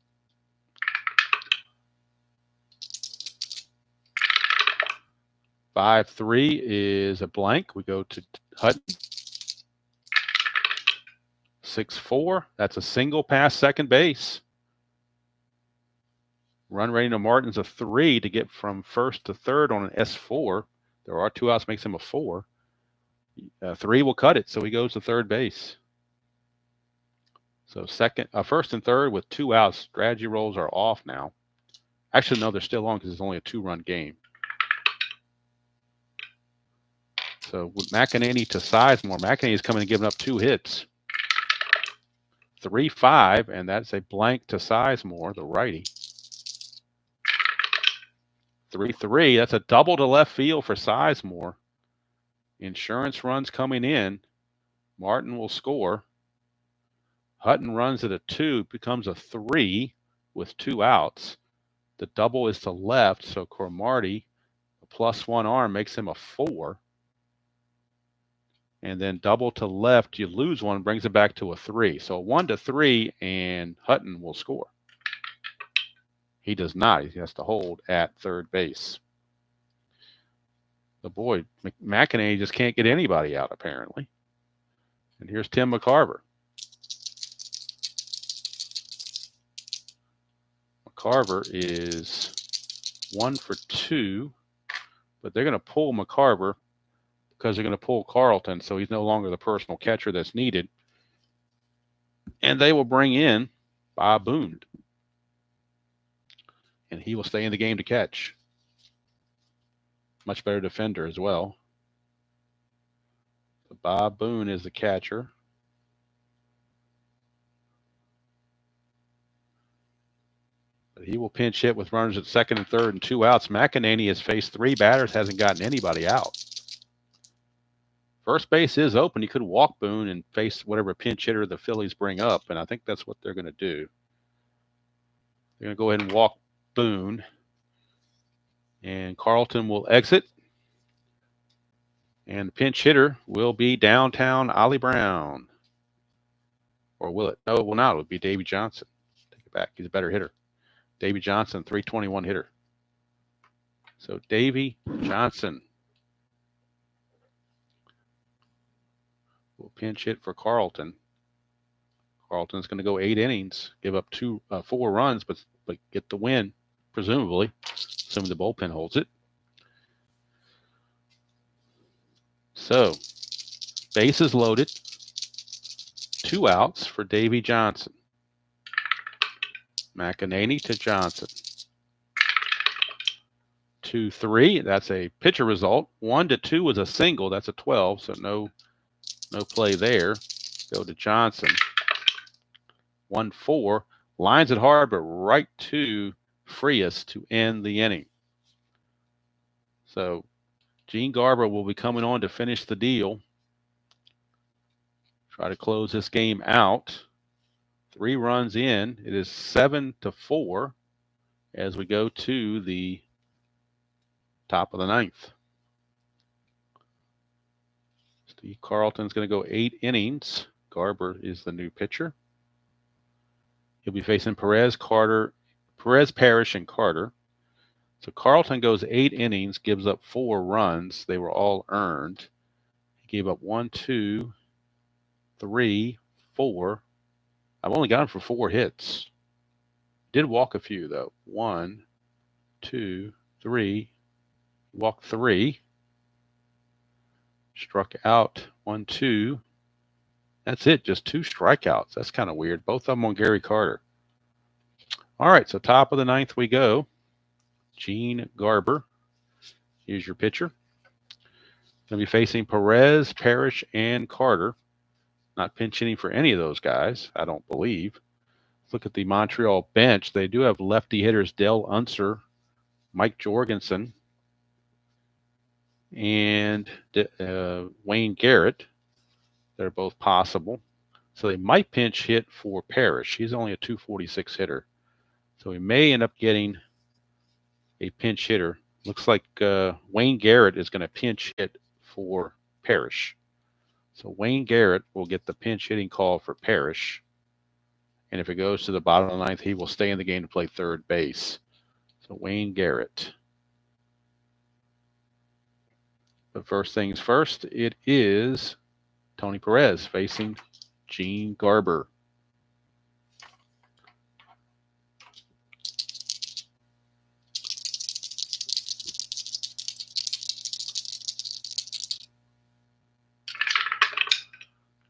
Speaker 1: (5-3) is a blank. We go to Hutton. 6-4. That's a single past second base. Run rating of Martin's a 3 to get from first to third on an S4. There are 2 outs, makes him a 4. 3 will cut it, so he goes to third base. So first and third with 2 outs. Strategy rolls are off now. Actually, no, they're still on because it's only a 2-run game. So with McEnany to Sizemore, McEnany is coming and giving up 2 hits. 3-5, and that's a blank to Sizemore, the righty. 3-3, that's a double to left field for Sizemore. Insurance runs coming in. Martin will score. Hutton runs at a 2, becomes a 3 with 2 outs. The double is to left, so Cromartie, a +1 arm, makes him a 4. And then double to left, you lose 1, brings it back to a 3. So 1-3, and Hutton will score. He does not. He has to hold at third base. The boy, McEnany just can't get anybody out, apparently. And here's Tim McCarver. McCarver is 1 for 2, but they're going to pull McCarver because they're going to pull Carlton, so he's no longer the personal catcher that's needed. And they will bring in Bob Boone. And he will stay in the game to catch. Much better defender as well. So Bob Boone is the catcher. But he will pinch hit with runners at second and third and 2 outs. McEnany has faced 3 batters, hasn't gotten anybody out. First base is open. He could walk Boone and face whatever pinch hitter the Phillies bring up, and I think that's what they're going to do. They're going to go ahead and walk Boone, and Carlton will exit, and the pinch hitter will be downtown Ollie Brown. Or will it? No, it will not. It will be Davey Johnson. Take it back. He's a better hitter. Davey Johnson, 321 hitter. So Davey Johnson will pinch hit for Carlton. Carlton's going to go 8 innings, give up 4 runs, but get the win, presumably, assuming the bullpen holds it. So, bases loaded, 2 outs for Davy Johnson. McEnany to Johnson. 2-3. That's a pitcher result. 1-2 was a single. That's a 12, so no play there. Go to Johnson. 1-4. Lines it hard, but right to Frias to end the inning. So Gene Garber will be coming on to finish the deal. Try to close this game out. 3 runs in. It is 7-4 as we go to the top of the 9th. Steve Carlton's going to go 8 innings. Garber is the new pitcher. He'll be facing Perez, Parrish, and Carter. So Carlton goes 8 innings, gives up 4 runs. They were all earned. He gave up 1, 2, 3, 4. I've only got him for 4 hits. Did walk a few, though. 1, 2, 3. Walked 3. Struck out 1, 2. That's it. Just 2 strikeouts. That's kind of weird. Both of them on Gary Carter. All right, so top of the 9th we go. Gene Garber. Here's your pitcher. Going to be facing Perez, Parrish, and Carter. Not pinch hitting for any of those guys, I don't believe. Look at the Montreal bench. They do have lefty hitters Dale Unser, Mike Jorgensen, and Wayne Garrett. They're both possible. So they might pinch hit for Parrish. He's only a 246 hitter. So we may end up getting a pinch hitter. Looks like Wayne Garrett is going to pinch hit for Parrish. So Wayne Garrett will get the pinch hitting call for Parrish. And if it goes to the bottom of the 9th, he will stay in the game to play third base. So Wayne Garrett. But first things first, it is Tony Perez facing Gene Garber.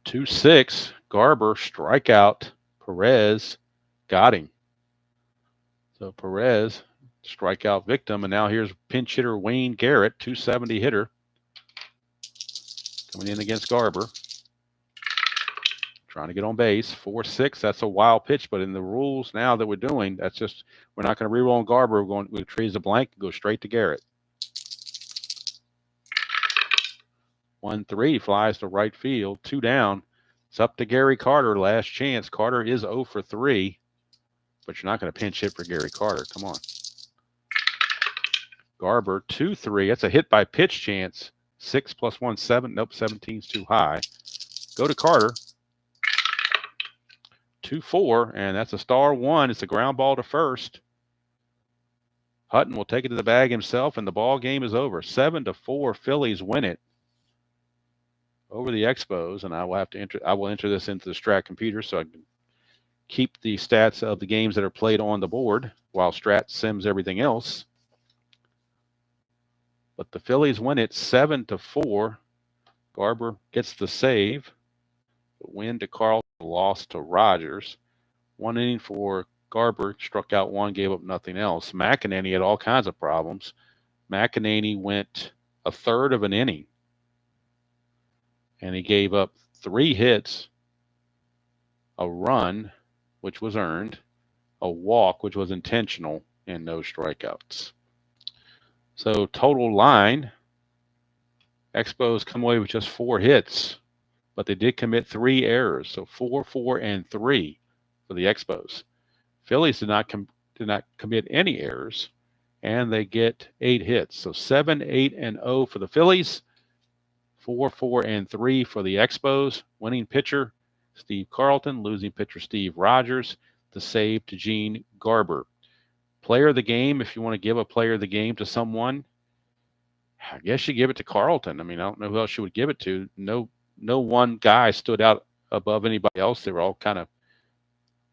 Speaker 1: Two 6. Garber strikeout. Perez got him. So Perez, strikeout victim. And now here's pinch hitter Wayne Garrett, 270 hitter, coming in against Garber. Trying to get on base. 4-6. That's a wild pitch, but in the rules now that we're doing, that's just, we're not going to reroll on Garber. We'll freeze a blank and go straight to Garrett. 1-3 flies to right field. 2 down. It's up to Gary Carter. Last chance. Carter is 0 for 3, but you're not going to pinch hit for Gary Carter. Come on. Garber 2-3. That's a hit by pitch chance. 6 + 1, 7. Nope, 17's too high. Go to Carter. 2-4, and that's a star 1. It's a ground ball to first. Hutton will take it to the bag himself, and the ball game is over. 7-4. Phillies win it over the Expos, and I will enter this into the Strat computer so I can keep the stats of the games that are played on the board while Strat sims everything else. But the Phillies win it 7-4. Garber gets the save. The win to Carlton, loss to Rogers. 1 inning for Garber, struck out 1, gave up nothing else. McEnany had all kinds of problems. McEnany went a third of an inning, and he gave up 3 hits, a run, which was earned, a walk, which was intentional, and no strikeouts. So total line, Expos come away with just 4 hits, but they did commit 3 errors. So 4, 4, and 3 for the Expos. Phillies did not commit any errors, and they get 8 hits. So 7, 8, and 0 for the Phillies. 4, 4, and 3 for the Expos. Winning pitcher, Steve Carlton. Losing pitcher, Steve Rogers. The save to Gene Garber. Player of the game, if you want to give a player of the game to someone, I guess you give it to Carlton. I mean, I don't know who else you would give it to. No one guy stood out above anybody else. They were all kind of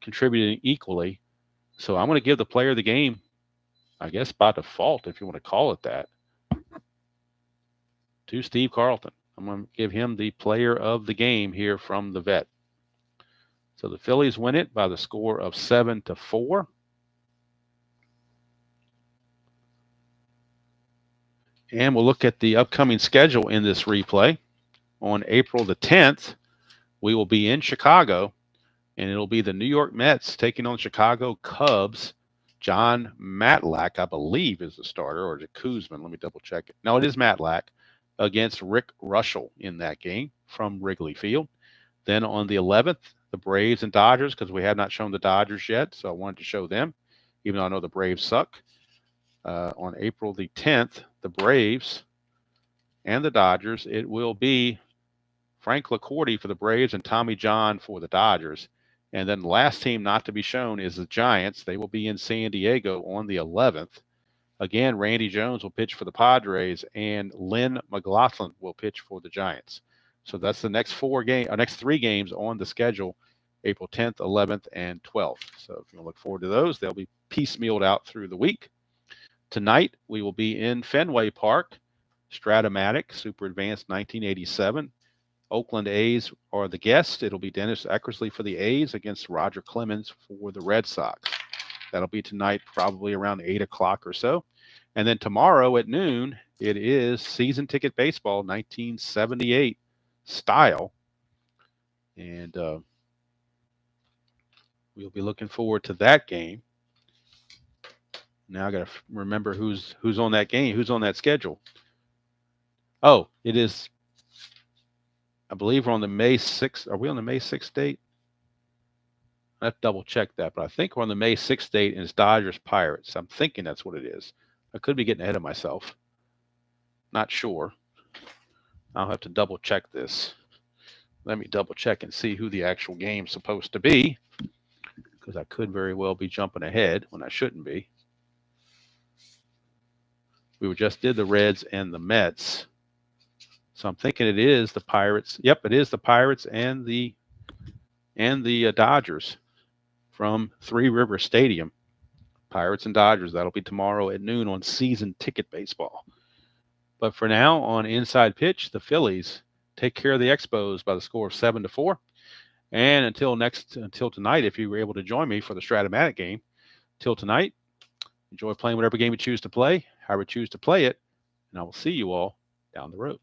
Speaker 1: contributing equally. So I'm going to give the player of the game, I guess by default, if you want to call it that, to Steve Carlton. I'm going to give him the player of the game here from the vet. So the Phillies win it by the score of 7-4. And we'll look at the upcoming schedule in this replay. On April the 10th, we will be in Chicago, and it'll be the New York Mets taking on Chicago Cubs. John Matlack, I believe, is the starter, or is it Kuzman? Let me double check it. No, it is Matlack against Rick Russell in that game from Wrigley Field. Then on the 11th, the Braves and Dodgers, because we have not shown the Dodgers yet, so I wanted to show them, even though I know the Braves suck. On April the 10th, the Braves and the Dodgers, it will be Frank LaCourte for the Braves and Tommy John for the Dodgers. And then the last team not to be shown is the Giants. They will be in San Diego on the 11th. Again, Randy Jones will pitch for the Padres, and Lynn McLaughlin will pitch for the Giants. So that's the next next 3 games on the schedule, April 10th, 11th, and 12th. So if you look forward to those, they'll be piecemealed out through the week. Tonight, we will be in Fenway Park, Stratomatic, Super Advanced 1987. Oakland A's are the guests. It'll be Dennis Eckersley for the A's against Roger Clemens for the Red Sox. That'll be tonight, probably around 8 o'clock or so. And then tomorrow at noon, it is Season Ticket Baseball 1978 style. And we'll be looking forward to that game. Now I got to remember who's on that game, who's on that schedule. Oh, it is, I believe we're on the May 6th. Are we on the May 6th date? I have to double check that, but I think we're on the May 6th date, and it's Dodgers Pirates. I'm thinking that's what it is. I could be getting ahead of myself. Not sure. I'll have to double check this. Let me double check and see who the actual game's supposed to be, because I could very well be jumping ahead when I shouldn't be. We just did the Reds and the Mets. So I'm thinking it is the Pirates. Yep, it is the Pirates and the Dodgers from Three River Stadium. Pirates and Dodgers. That'll be tomorrow at noon on Season Ticket Baseball. But for now, on Inside Pitch, the Phillies take care of the Expos by the score of 7-4. And until tonight, if you were able to join me for the Stratomatic game, till tonight, enjoy playing whatever game you choose to play, however you choose to play it, and I will see you all down the road.